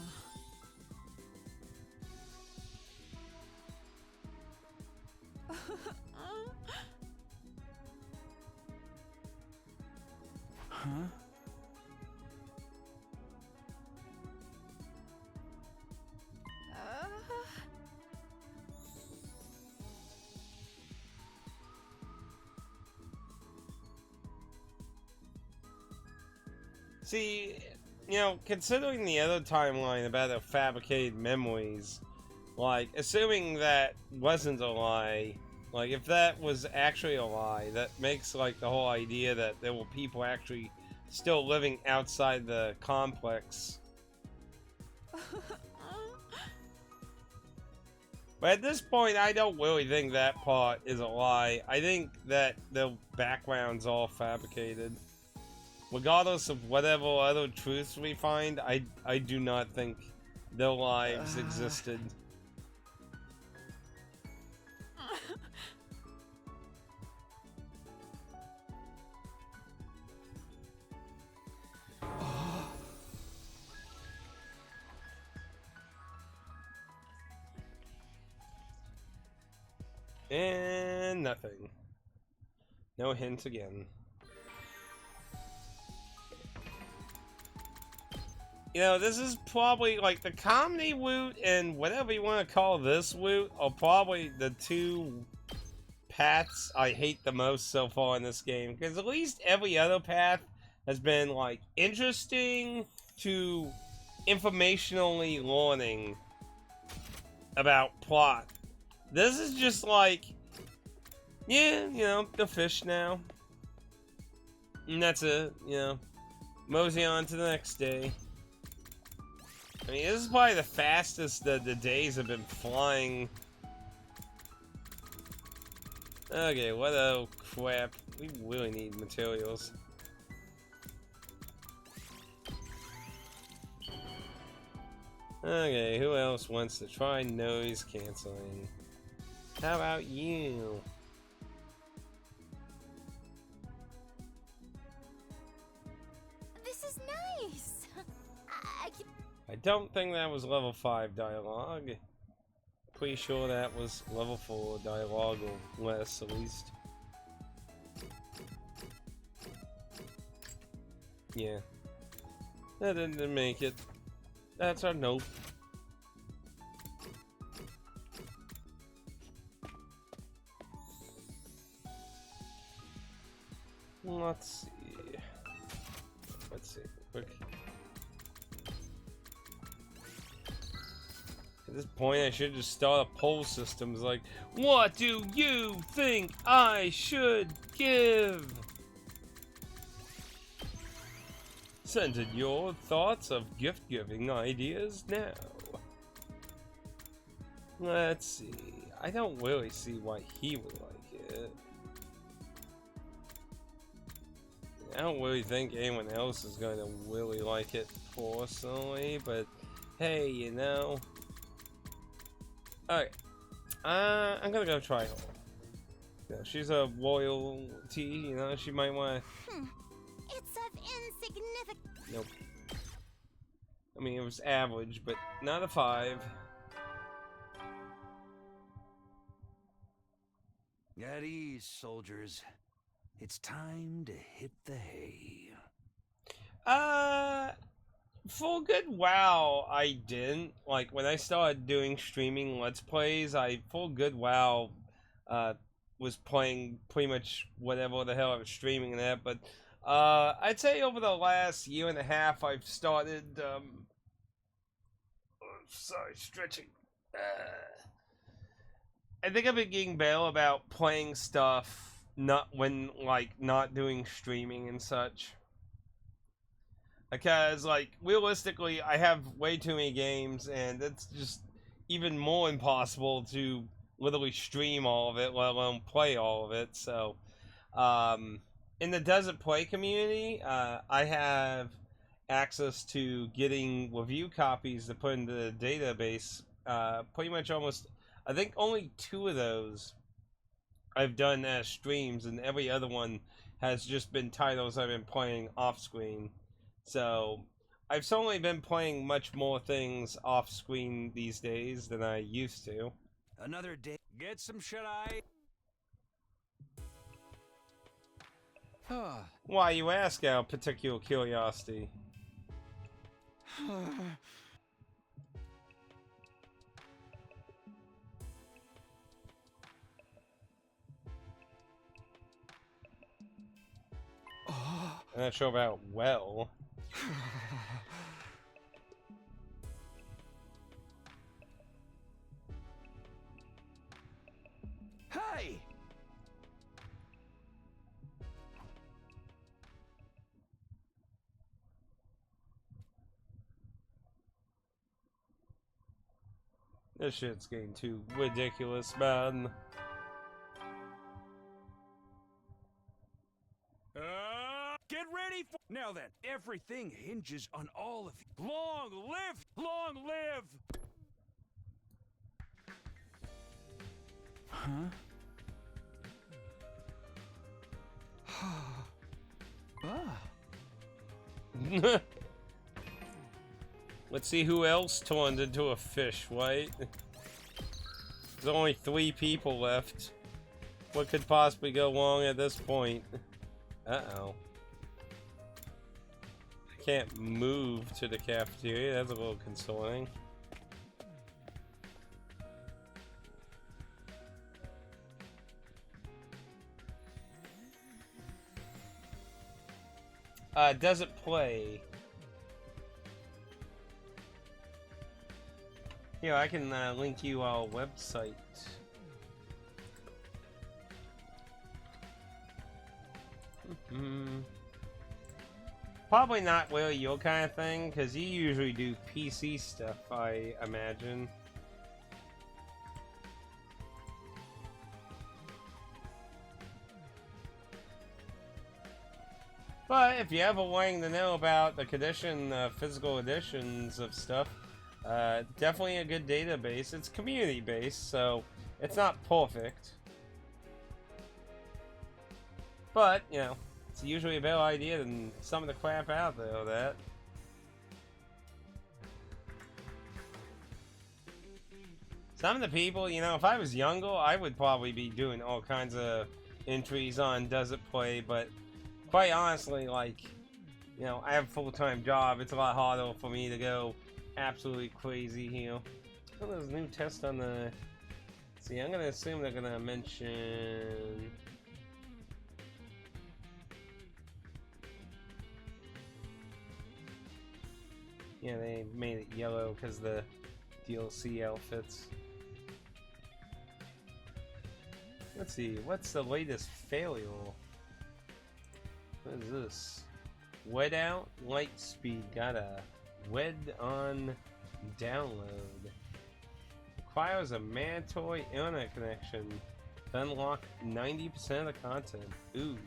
Huh? See, you know, considering the other timeline about the fabricated memories, like, assuming that wasn't a lie, like, if that was actually a lie, that makes, like, the whole idea that there were people actually still living outside the complex. But at this point, I don't really think that part is a lie. I think that the background's all fabricated. Regardless of whatever other truths we find, I do not think their lives existed. And nothing. No hint again. You know, this is probably like the comedy route and whatever you want to call this route are probably the two paths I hate the most so far in this game. Because at least every other path has been like interesting to informationally learning about plot. This is just like, yeah, you know, the fish now. And that's it, you know. Mosey on to the next day. I mean, this is probably the fastest the days have been flying. Okay, what a crap. We really need materials. Okay, who else wants to try noise canceling? How about you? This is nice. I don't think that was level 5 dialogue. Pretty sure that was level 4 dialogue or less, at least. Yeah. That didn't make it. That's our nope. Let's see. Let's see. Quick. At this point, I should just start a poll system. It's like, what do you think I should give? Send in your thoughts of gift-giving ideas now. Let's see. I don't really see why he would like it. I don't really think anyone else is going to really like it personally, but hey, you know. Alright. I'm gonna go try her. You know, she's a royalty, you know, she might want to... It's of insignificant. Nope. I mean, it was average, but not a 5. At ease, soldiers. It's time to hit the hay. For a good while, I didn't. Like, when I started doing streaming Let's Plays, for a good while, was playing pretty much whatever the hell I was streaming and that, but, I'd say over the last year and a half, I've started, sorry, stretching. I think I've been getting better about playing stuff not doing streaming and such. Because, like, realistically, I have way too many games, and it's just even more impossible to literally stream all of it, let alone play all of it. So, in the Desert Play community, I have access to getting review copies to put into the database. Pretty much almost, I think only 2 of those I've done as streams, and every other one has just been titles I've been playing off screen. So, I've certainly been playing much more things off screen these days than I used to. Another day. Get some shut-eye. Why, you ask out of particular curiosity? I'm not sure about well. Hey! This shit's getting too ridiculous, man. Get ready for... Now then, everything hinges on all of you. Long live! Long live! Huh? Let's see who else turned into a fish, right? There's only 3 people left. What could possibly go wrong at this point? Uh-oh. I can't move to the cafeteria, that's a little concerning. Does it play? Yeah, I can link you our website. Probably not really your kind of thing, because you usually do PC stuff, I imagine. But if you're ever wanting to know about the condition, physical editions of stuff, definitely a good database. It's community based, so it's not perfect. But, you know, it's usually a better idea than some of the crap out there of that. Some of the people, you know, if I was younger, I would probably be doing all kinds of entries on Does It Play, but quite honestly, like, you know, I have a full-time job. It's a lot harder for me to go absolutely crazy here. Oh, there's a new test on the... See, I'm gonna assume they're gonna mention... Yeah, they made it yellow because the DLC outfits. Let's see, what's the latest failure? What is this? Wed out light speed got a wed on download. Requires a mandatory internet connection to unlock 90% of the content. Ooh.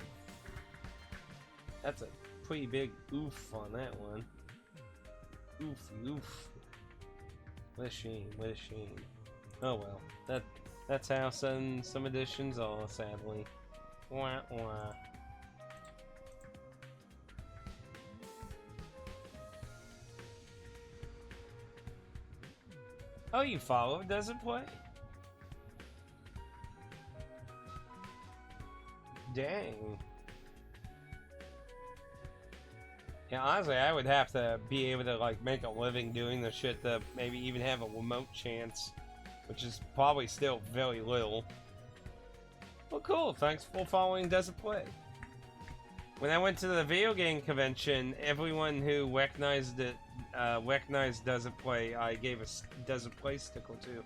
That's a pretty big oof on that one. Oof. What a shame, what a shame. Oh well, that's how some editions are, sadly. Wah wah. Oh, you follow? Does it play? Dang. Yeah, honestly, I would have to be able to like make a living doing the shit to maybe even have a remote chance, which is probably still very little. Well, cool. Thanks for following Does It Play. When I went to the video game convention, everyone who recognized it, recognized Does It Play, I gave a Does It Play sticker to.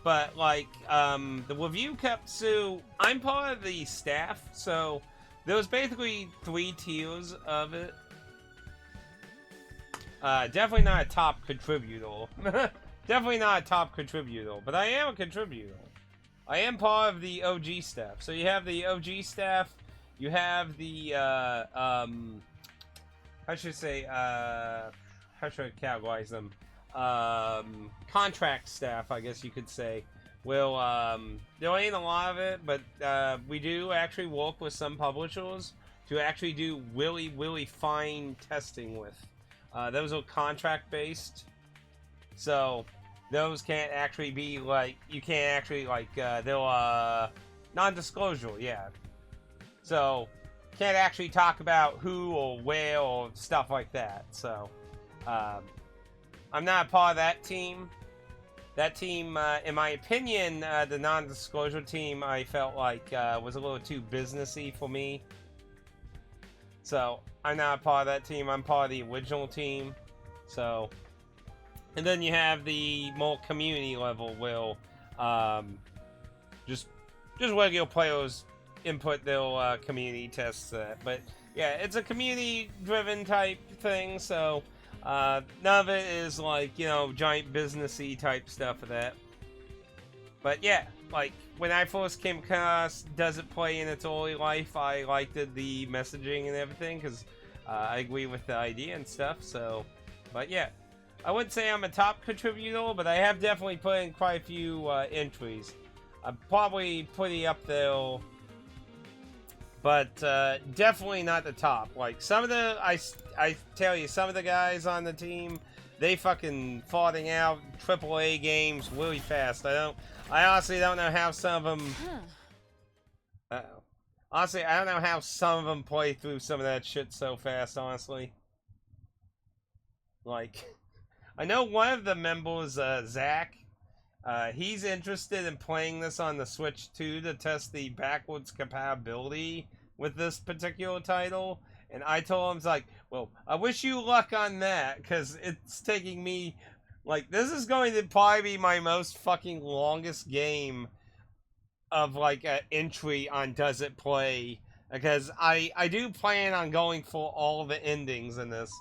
But like the review kept, so I'm part of the staff, so there was basically 3 tiers of it. Definitely not a top contributor. Definitely not a top contributor, but I am a contributor. I am part of the OG staff. So you have the OG staff, you have the how should I say, how should I categorize them? Contract staff, I guess you could say. Well, there ain't a lot of it, but we do actually work with some publishers to actually do really fine testing with. Those are contract based, so those can't actually be like, you can't actually like they'll non-disclosure, yeah. So can't actually talk about who or where or stuff like that. So I'm not a part of that team. That team, in my opinion, the non-disclosure team, I felt like was a little too businessy for me. So I'm not a part of that team. I'm part of the original team. So, and then you have the more community level, will just regular players input their community tests. But yeah, it's a community-driven type thing. So. None of it is like, you know, giant businessy type stuff of that. But yeah, like when I first came across Does It Play in its early life, I liked the messaging and everything because I agree with the idea and stuff. So, but yeah, I wouldn't say I'm a top contributor, but I have definitely put in quite a few entries. I'm probably pretty up there. But definitely not the top. Like some of the, I tell you, some of the guys on the team, they fucking farting out AAA games really fast. I honestly don't know how some of them. Uh-oh. Honestly, I don't know how some of them play through some of that shit so fast. Honestly, like, I know one of the members, Zach. He's interested in playing this on the Switch too to test the backwards compatibility with this particular title. And I told him, like, well, I wish you luck on that because it's taking me, like, this is going to probably be my most fucking longest game of, like, an entry on Does It Play. Because I do plan on going for all the endings in this.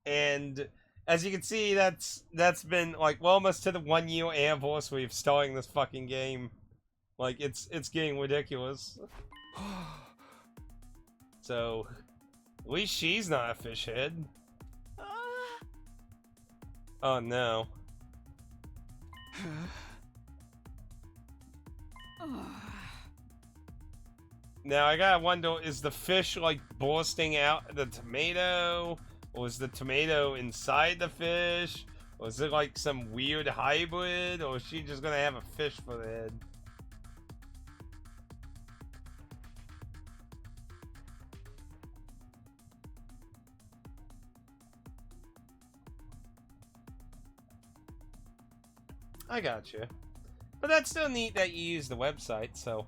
And as you can see, that's been like almost to the 1 year anniversary of starting this fucking game. Like it's getting ridiculous. So at least she's not a fish head. Oh no. Now I gotta wonder, is the fish like bursting out the tomato? Or is the tomato inside the fish? Or is it like some weird hybrid? Or is she just gonna have a fish for the head? I gotcha. But that's still neat that you use the website, so.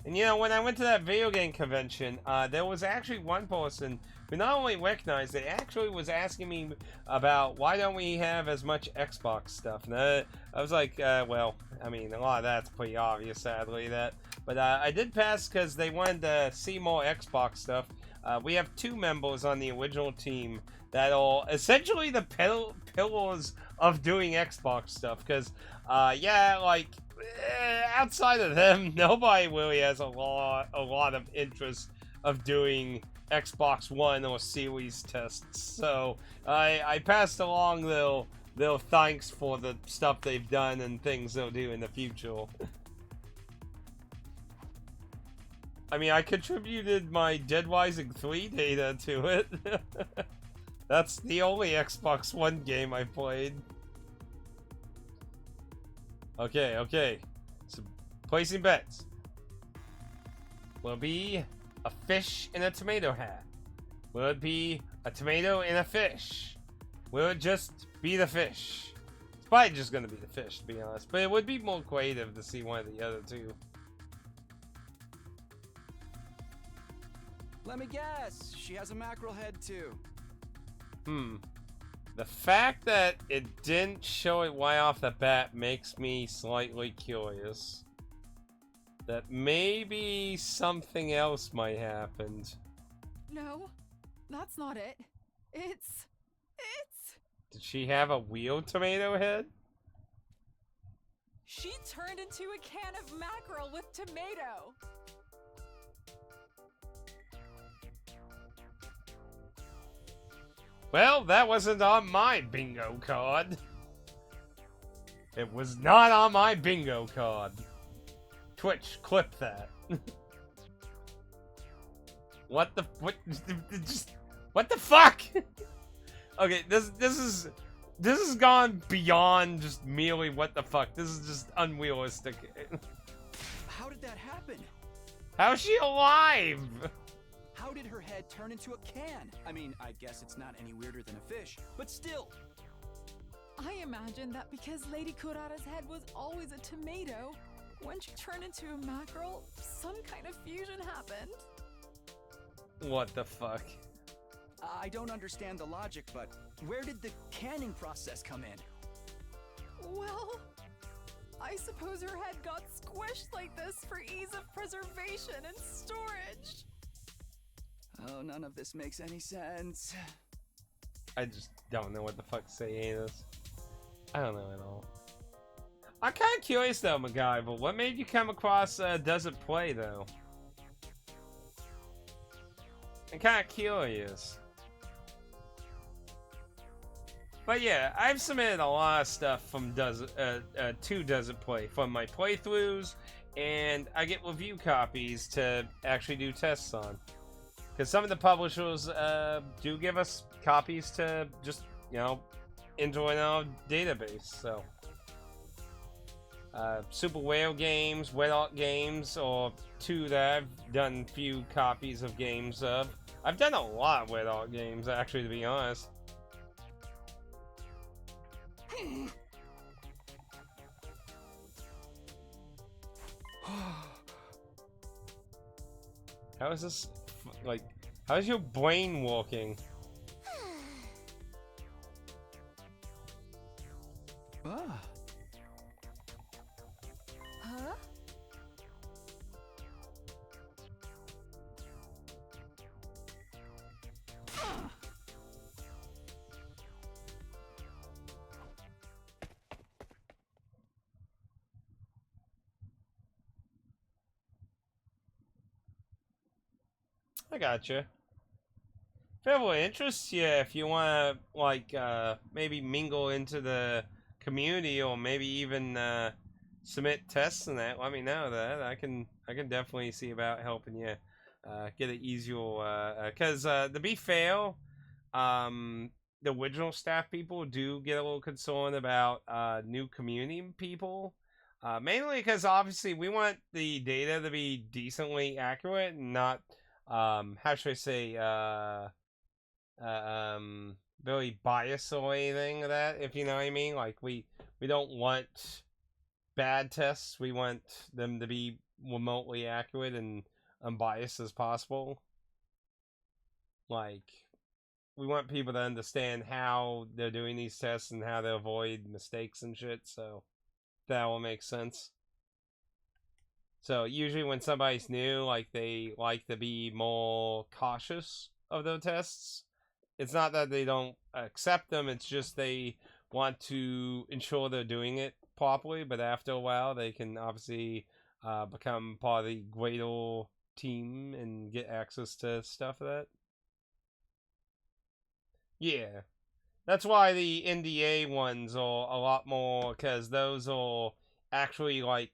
And you know, when I went to that video game convention, there was actually one person who not only recognized it, actually was asking me about why don't we have as much Xbox stuff. And I was like, well, I mean, a lot of that's pretty obvious, sadly, that. But I did pass because they wanted to see more Xbox stuff. we have 2 members on the original team that are essentially the pillars of doing Xbox stuff. Because, yeah, like, outside of them, nobody really has a lot of interest of doing Xbox One or Series tests. So I passed along their thanks for the stuff they've done and things they'll do in the future. I mean, I contributed my Dead Rising 3 data to it. That's the only Xbox One game I played. Okay. So, placing bets. Will it be a fish in a tomato hat? Will it be a tomato in a fish? Will it just be the fish? It's probably just gonna be the fish, to be honest. But it would be more creative to see one of the other two. Let me guess. She has a mackerel head too. The fact that it didn't show it right off the bat makes me slightly curious. That maybe something else might happen. No, that's not it. It's... Did she have a real tomato head? She turned into a can of mackerel with tomato. Well, that wasn't on my bingo card. It was not on my bingo card. Twitch, clip that. What the fuck? Okay, this has gone beyond just merely what the fuck. This is just unrealistic. How did that happen? How is she alive? How did her head turn into a can? I mean, I guess it's not any weirder than a fish, but still. I imagine that because Lady Kurara's head was always a tomato, when she turned into a mackerel, some kind of fusion happened. What the fuck? I don't understand the logic, but where did the canning process come in? Well, I suppose her head got squished like this for ease of preservation and storage. Oh, none of this makes any sense. I just don't know what the fuck to say any of this. I don't know at all. I'm kind of curious though, MacGyver. What made you come across Does It Play though? I'm kind of curious. But yeah, I've submitted a lot of stuff from to Does It Play from my playthroughs, and I get review copies to actually do tests on. Because some of the publishers do give us copies to just, you know, enjoy in our database. So, Super Whale Games, Wet Art Games, or 2 that I've done few copies of games of. I've done a lot of Wet Art Games, actually, to be honest. How is this, like, how's your brain working? Ah. Huh? I gotcha. If it ever interests you, if you want to, like, maybe mingle into the community, or maybe even submit tests and that, let me know that. I can definitely see about helping you get it easier. Because to be fair, the original staff people do get a little concerned about new community people. Mainly because obviously we want the data to be decently accurate and not, how should I say, very biased or anything like that, if you know what I mean. Like, we don't want bad tests. We want them to be remotely accurate and unbiased as possible. Like, we want people to understand how they're doing these tests and how to avoid mistakes and shit, so that will make sense. So usually when somebody's new, like, they like to be more cautious of their tests. It's not that they don't accept them, it's just they want to ensure they're doing it properly, but after a while they can obviously become part of the greater team and get access to stuff like that. Yeah. That's why the NDA ones are a lot more, because those are actually, like,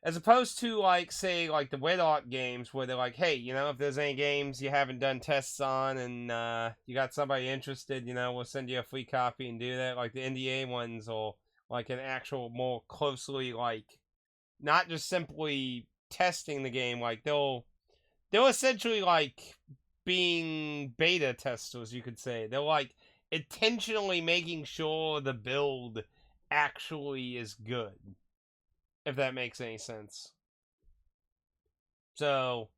as opposed to, like, say, like, the Wet Art games, where they're like, hey, you know, if there's any games you haven't done tests on, and you got somebody interested, you know, we'll send you a free copy and do that. Like, the NDA ones are, like, an actual more closely, like, not just simply testing the game, like, they'll essentially, like, being beta testers, you could say. They're, like, intentionally making sure the build actually is good, if that makes any sense. So,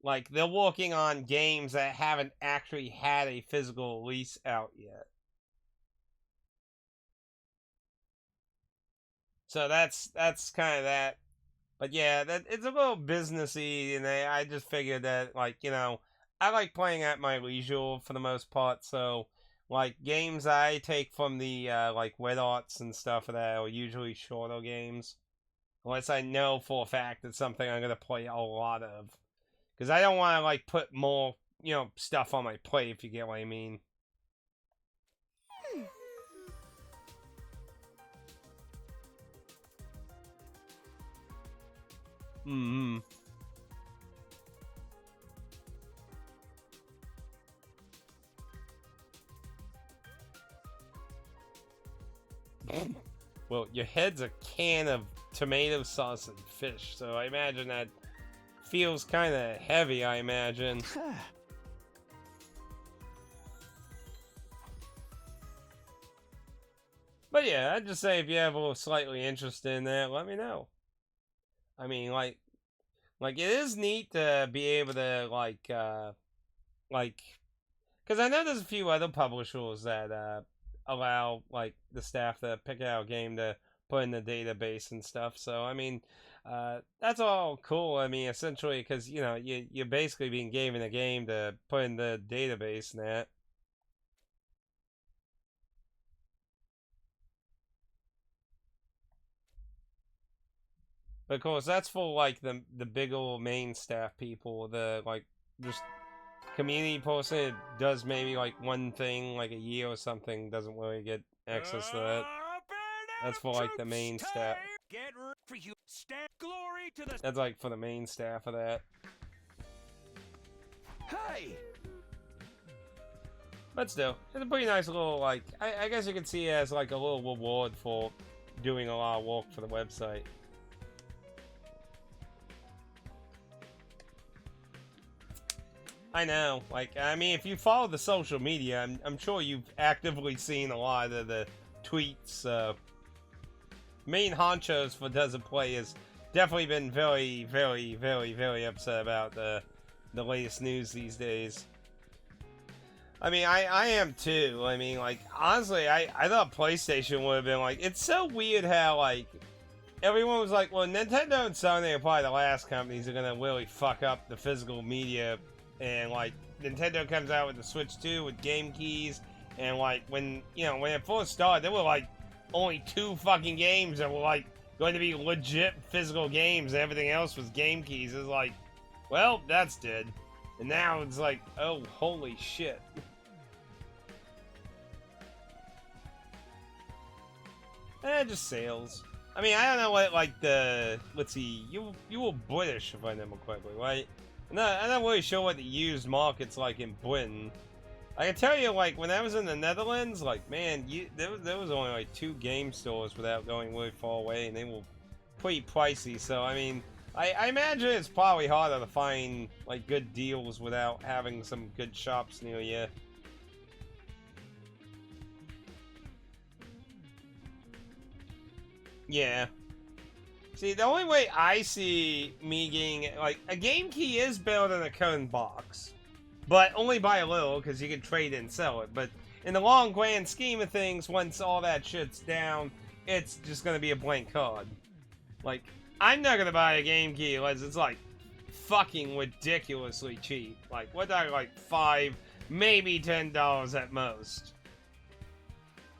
like, they're working on games that haven't actually had a physical release out yet. So that's kind of that. But yeah, that it's a little businessy, and I just figured that, like, you know, I like playing at my leisure for the most part, so, like, games I take from the, like, Wet Arts and stuff like that are usually shorter games. Unless I know for a fact it's something I'm going to play a lot of. Because I don't want to, like, put more, you know, stuff on my plate, if you get what I mean. Mm-hmm. Well, your head's a can of tomato sauce and fish, so I imagine that feels kind of heavy, I imagine. But yeah, I'd just say if you have a little slightly interest in that, let me know. I mean, like it is neat to be able to, like, because I know there's a few other publishers that, allow, like, the staff to pick out a game to put in the database and stuff, so, I mean, that's all cool. I mean, essentially, because, you know, you're basically being given a game to put in the database and that. But of course, that's for, like, the big old main staff people, the, like, just community person that does maybe, like, one thing, like, a year or something, doesn't really get access to that. That's for, like, the main staff. Get for you. Stand glory to the. That's, like, for the main staff of that. Hey! But still, it's a pretty nice little, like, I guess you could see it as, like, a little reward for doing a lot of work for the website. I know, like, I mean, if you follow the social media, I'm sure you've actively seen a lot of the tweets. Main honchos for Doesn't Play has definitely been very, very, very, very upset about the latest news these days. I mean, I am too. I mean, like, honestly, I thought PlayStation would have been, like, it's so weird how, like, everyone was like, well, Nintendo and Sony are probably the last companies that are gonna really fuck up the physical media. And, like, Nintendo comes out with the Switch 2 with game keys, and, like, when it first started, there were, like, only 2 fucking games that were, like, going to be legit physical games, and everything else was game keys. It's like, well, that's dead. And now it's like, oh, holy shit. Just sales. I mean, I don't know what, like, let's see, you were British, if I remember correctly, right? No, I'm not really sure what the used market's like in Britain. I can tell you, like, when I was in the Netherlands, like, man, there was only, like, 2 game stores without going really far away, and they were pretty pricey, so, I mean, I imagine it's probably harder to find, like, good deals without having some good shops near you. Yeah. See, the only way I see me getting, like, a game key is better than a cone box. But only by a little, because you can trade and sell it. But in the long grand scheme of things, once all that shit's down, it's just going to be a blank card. Like, I'm not gonna buy a game key unless it's like fucking ridiculously cheap. Like, what that like $5, maybe $10 at most.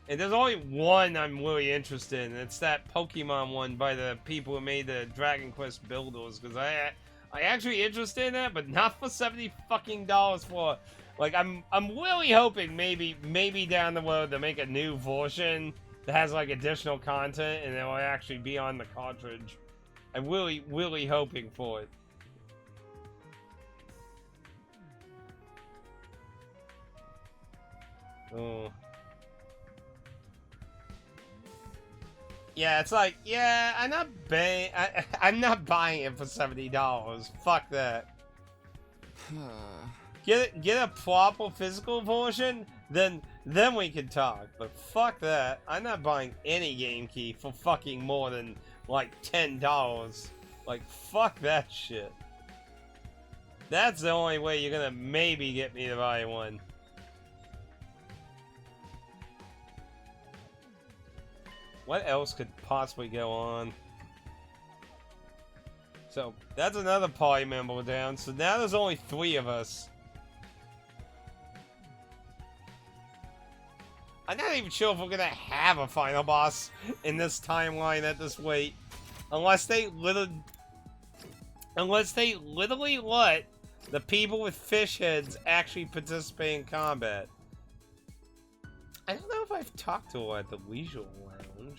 And there's only one I'm really interested in, and it's that Pokemon one by the people who made the Dragon Quest builders, because I actually interested in that, but not for $70 fucking for. Like, I'm really hoping maybe down the road to make a new version that has like additional content and it will actually be on the cartridge. I'm really hoping for it. Oh. Yeah, it's like, yeah, I'm not buying it for $70. Fuck that. Get a proper physical version, then we can talk. But fuck that. I'm not buying any game key for fucking more than like $10. Like, fuck that shit. That's the only way you're gonna maybe get me to buy one. What else could possibly go on? So, that's another party member down. So now there's only 3 of us. I'm not even sure if we're gonna have a final boss in this timeline at this rate. Unless they literally let the people with fish heads actually participate in combat. I don't know if I've talked to her at the Leisure Lounge.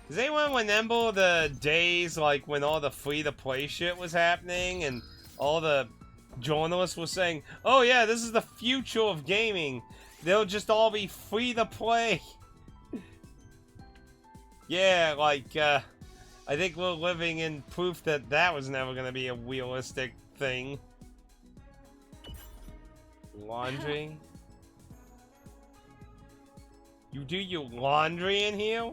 Does anyone remember the days like when all the free-to-play shit was happening and all the journalists were saying, oh yeah, this is the future of gaming. They'll just all be free-to-play. Yeah, like, I think we're living in proof that that was never gonna be a realistic thing. Laundry? You do your laundry in here?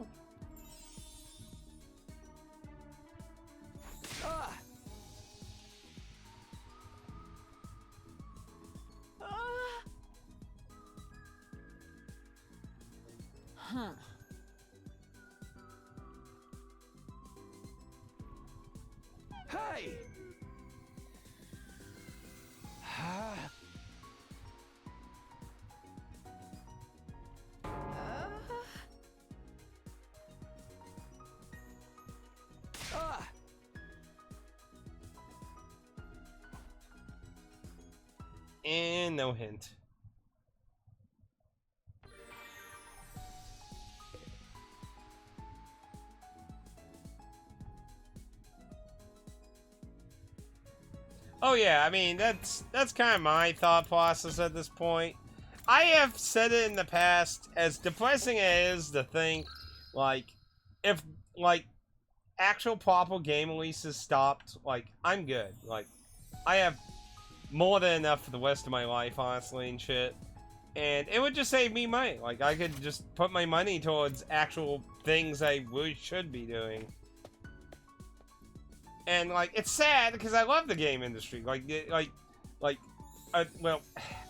Huh. Hey! And no hint. Oh yeah, I mean, that's kind of my thought process at this point. I have said it in the past, as depressing as it is to think, like, if, like, actual proper game releases stopped, like, I'm good. Like, I have more than enough for the rest of my life, honestly, and shit. And it would just save me money. Like, I could just put my money towards actual things I really should be doing. And, like, it's sad, because I love the game industry. Well,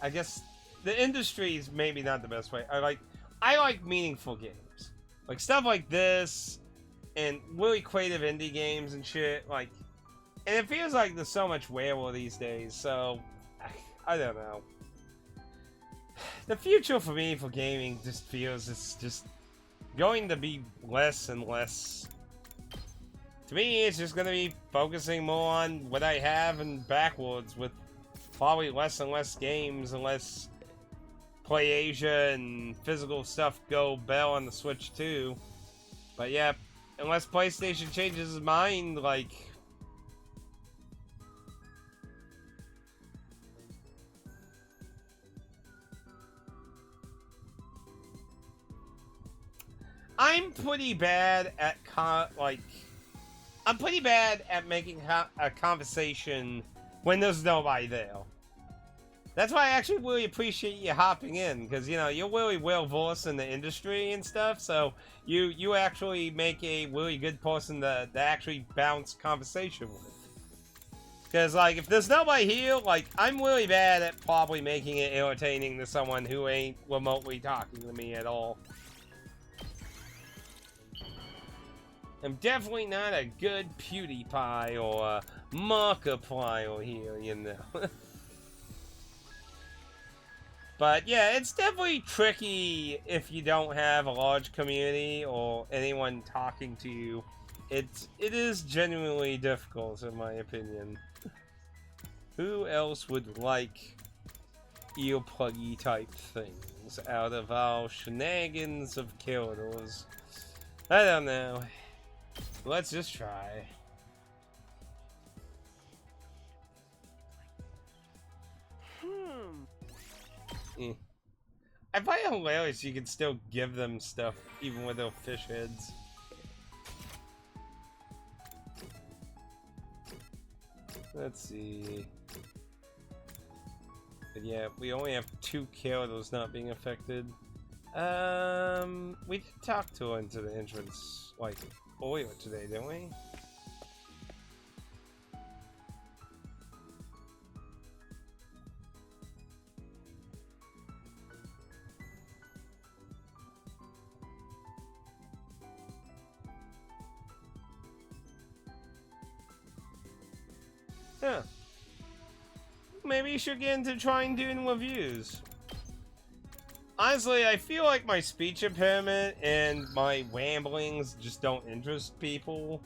I guess the industry is maybe not the best way. I like meaningful games. Like, stuff like this, and really creative indie games and shit, like, and it feels like there's so much rarer these days, so, I don't know. The future for me for gaming just feels it's just going to be less and less. To me, it's just going to be focusing more on what I have and backwards, with probably less and less games unless PlayAsia and physical stuff go bell on the Switch too. But yeah, unless PlayStation changes its mind, like, I'm pretty bad at I'm pretty bad at making a conversation when there's nobody there. That's why I actually really appreciate you hopping in, because, you know, you're really well-versed in the industry and stuff, so you actually make a really good person to actually bounce conversation with. Because, like, if there's nobody here, like, I'm really bad at probably making it entertaining to someone who ain't remotely talking to me at all. I'm definitely not a good PewDiePie or a Markiplier here, you know. But yeah, it's definitely tricky if you don't have a large community or anyone talking to you. It is genuinely difficult, in my opinion. Who else would like earpluggy type things out of our shenanigans of killers? I don't know. Let's just try. I find it hilarious you can still give them stuff even with their fish heads. Let's see. But yeah, we only have 2 killers not being affected. We did talk to her into the entrance like earlier today, didn't we? Yeah. Maybe you should get into trying doing reviews. Honestly, I feel like my speech impairment and my ramblings just don't interest people.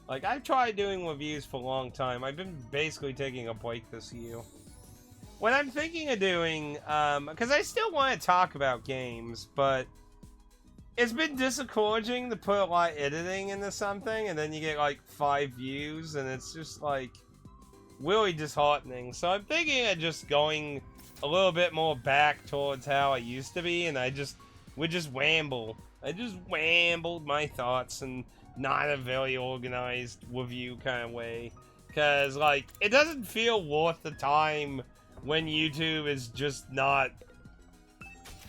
Like, I've tried doing reviews for a long time. I've been basically taking a break this year. What I'm thinking of doing, because I still want to talk about games, but it's been discouraging to put a lot of editing into something, and then you get like 5 views, and it's just like really disheartening. So I'm thinking of just going a little bit more back towards how I used to be, and would just ramble. I just rambled my thoughts and not a very organized review kind of way. Because, like, it doesn't feel worth the time when YouTube is just not,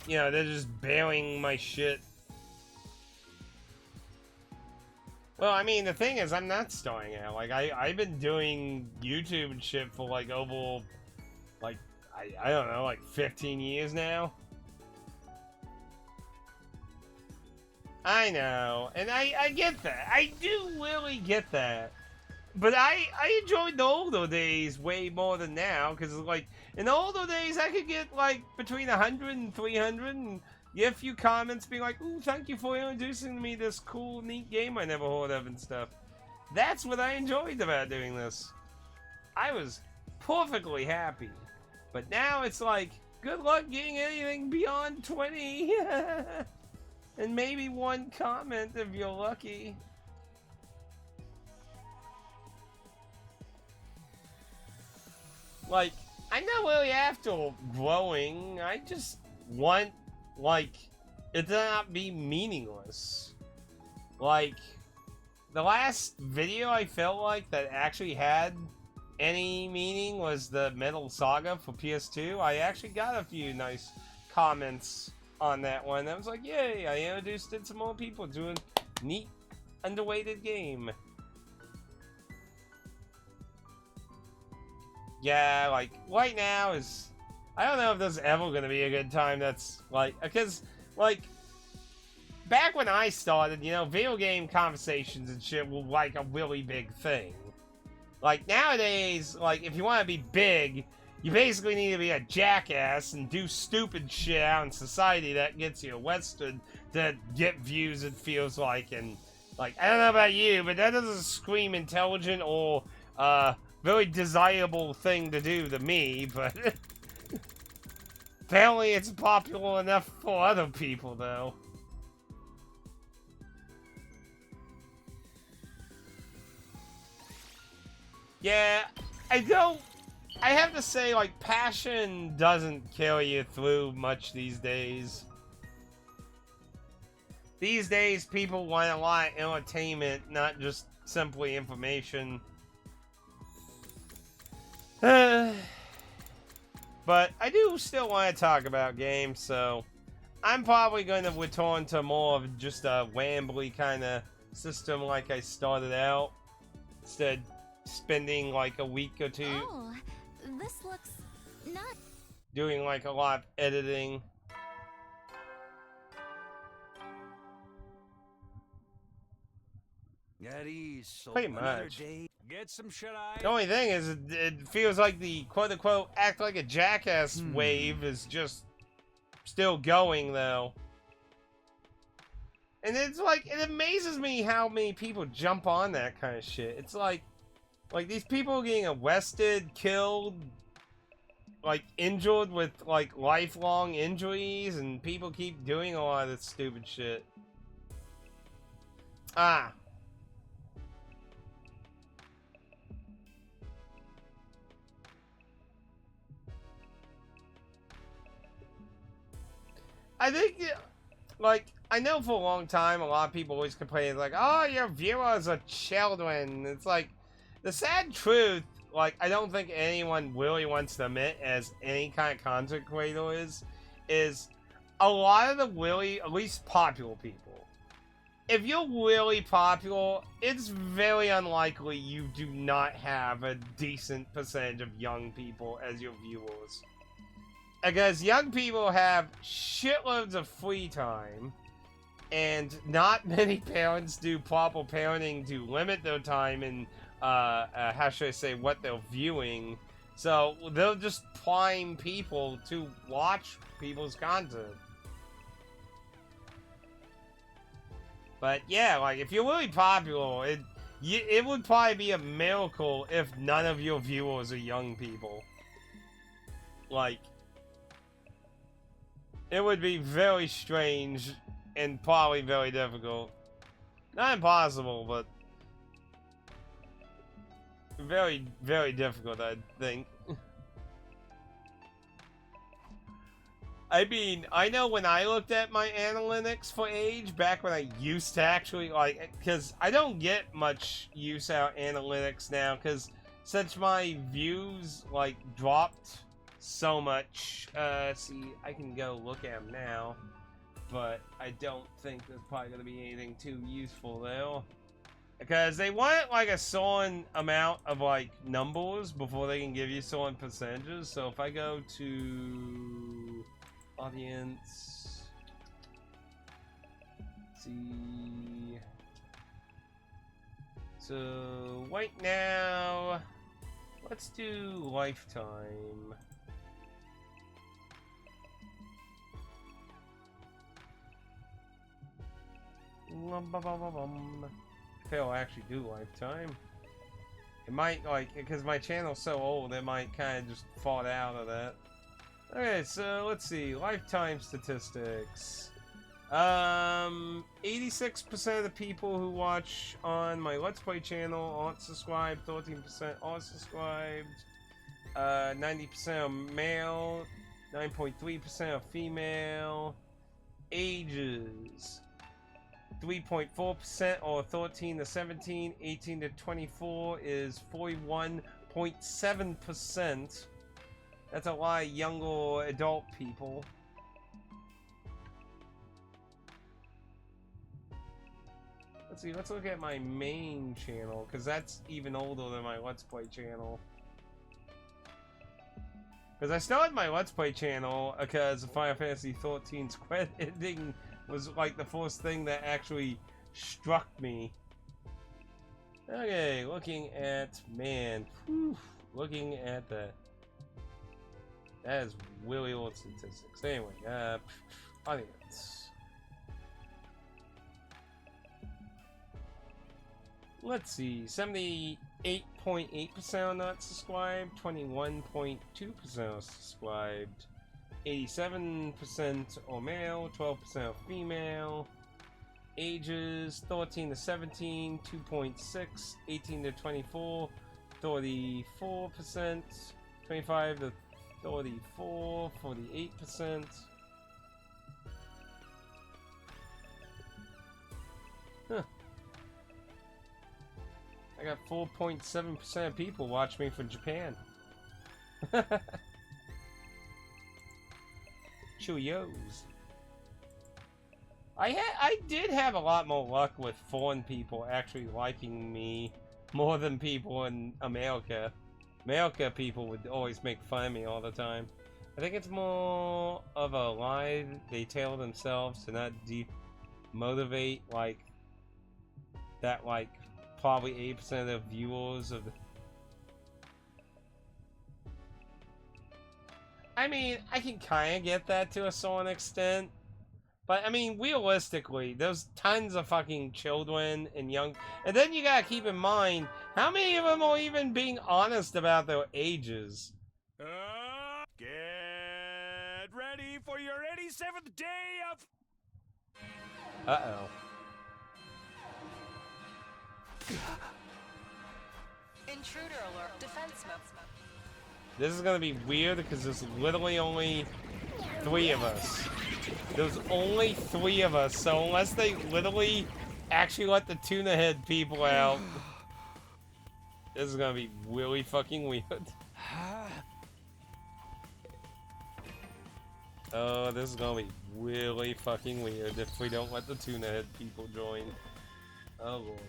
you know, they're just bailing my shit. Well, I mean, the thing is, I'm not starting out. Like, I've been doing YouTube and shit for, like, over, like, I don't know, like 15 years now. I know, and I get that. I do really get that. But I enjoyed the older days way more than now, because, like, in the older days, I could get, like, between 100 and 300, and get a few comments being like, ooh, thank you for introducing me this cool, neat game I never heard of and stuff. That's what I enjoyed about doing this. I was perfectly happy. But now it's like, good luck getting anything beyond 20. And maybe 1 comment if you're lucky. Like, I'm not really after growing. I just want, like, it to not be meaningless. Like, the last video I felt like that actually had any meaning was the Metal Saga for PS2. I actually got a few nice comments on that one. I was like, yay, I introduced it to more people doing neat, underrated game. Yeah, like, right now is, I don't know if there's ever gonna be a good time that's, like, because, like, back when I started, you know, video game conversations and shit were, like, a really big thing. Like, nowadays, like, if you want to be big, you basically need to be a jackass and do stupid shit out in society that gets you arrested to get views, it feels like, and, like, I don't know about you, but that doesn't scream intelligent or, very desirable thing to do to me, but apparently it's popular enough for other people, though. Yeah, I have to say, like, passion doesn't carry you through much these days. These days, people want a lot of entertainment, not just simply information. But I do still want to talk about games, so I'm probably going to return to more of just a rambly kind of system like I started out. Instead spending like a week or 2 Oh, this looks not. doing like a lot of editing. At ease, so Pretty another much. day. Get some shut-eye. The only thing is, it feels like the quote-unquote act like a jackass wave is just still going, though. And it's like, it amazes me how many people jump on that kind of shit. It's like these people getting arrested, killed, like, injured with, like, lifelong injuries, and people keep doing a lot of this stupid shit. Ah. I think, like, I know for a long time, a lot of people always complain, like, oh, your viewers are children. It's like, the sad truth, like, I don't think anyone really wants to admit as any kind of content creator is a lot of the really, at least popular people. If you're really popular, it's very unlikely you do not have a decent percentage of young people as your viewers. Because young people have shitloads of free time, and not many parents do proper parenting to limit their time and, how should I say, what they're viewing. So, they'll just prime people to watch people's content. But yeah, like, if you're really popular, it would probably be a miracle if none of your viewers are young people. Like, it would be very strange and probably very difficult. Not impossible, but very, very difficult, I think. I mean, I know when I looked at my analytics for age, back when I used to actually, like, because I don't get much use out analytics now, because since my views, like, dropped so much, see, I can go look at them now, but I don't think there's probably going to be anything too useful there. Because they want, like, a certain amount of, like, numbers before they can give you certain percentages. So if I go to audience, see, so right now, let's do lifetime. If it'll actually do lifetime. It might, like, because my channel's so old, it might kind of just fall out of that. Okay, so let's see. Lifetime statistics. 86% of the people who watch on my Let's Play channel aren't subscribed, 13% are subscribed, 90% are male, 9.3% are female, ages. 3.4% or 13 to 17, 18 to 24 is 41.7%. That's a lot of younger adult people. Let's see, let's look at my main channel, because that's even older than my Let's Play channel. Because I started my Let's Play channel because Final Fantasy XIII's credit ending was like the first thing that actually struck me. Okay, looking at, man, whew, looking at that. That is really old statistics. Anyway, audience. Let's see, 78.8% are not subscribed, 21.2% are subscribed. 87% are male, 12% are female. Ages 13 to 17, 2.6, 18 to 24, 34%, 25 to 34, 48%. Huh. I got 4.7% of people watch me from Japan. Cheerios. I did have a lot more luck with foreign people actually liking me more than people in America. America people would always make fun of me all the time. I think it's more of a lie they tell themselves to not demotivate, like, that, like, probably 80% of the viewers of the... I mean, I can kind of get that to a certain extent. But, I mean, realistically, there's tons of fucking children and young... And then you gotta keep in mind, how many of them are even being honest about their ages? Get ready for your 87th day of... Uh-oh. Intruder alert. Defense mode. This is gonna be weird because there's literally only 3 of us. There's only 3 of us, so unless they literally actually let the tuna head people out, this is gonna be really fucking weird. Oh, this is gonna be really fucking weird if we don't let the tuna head people join. Oh lord.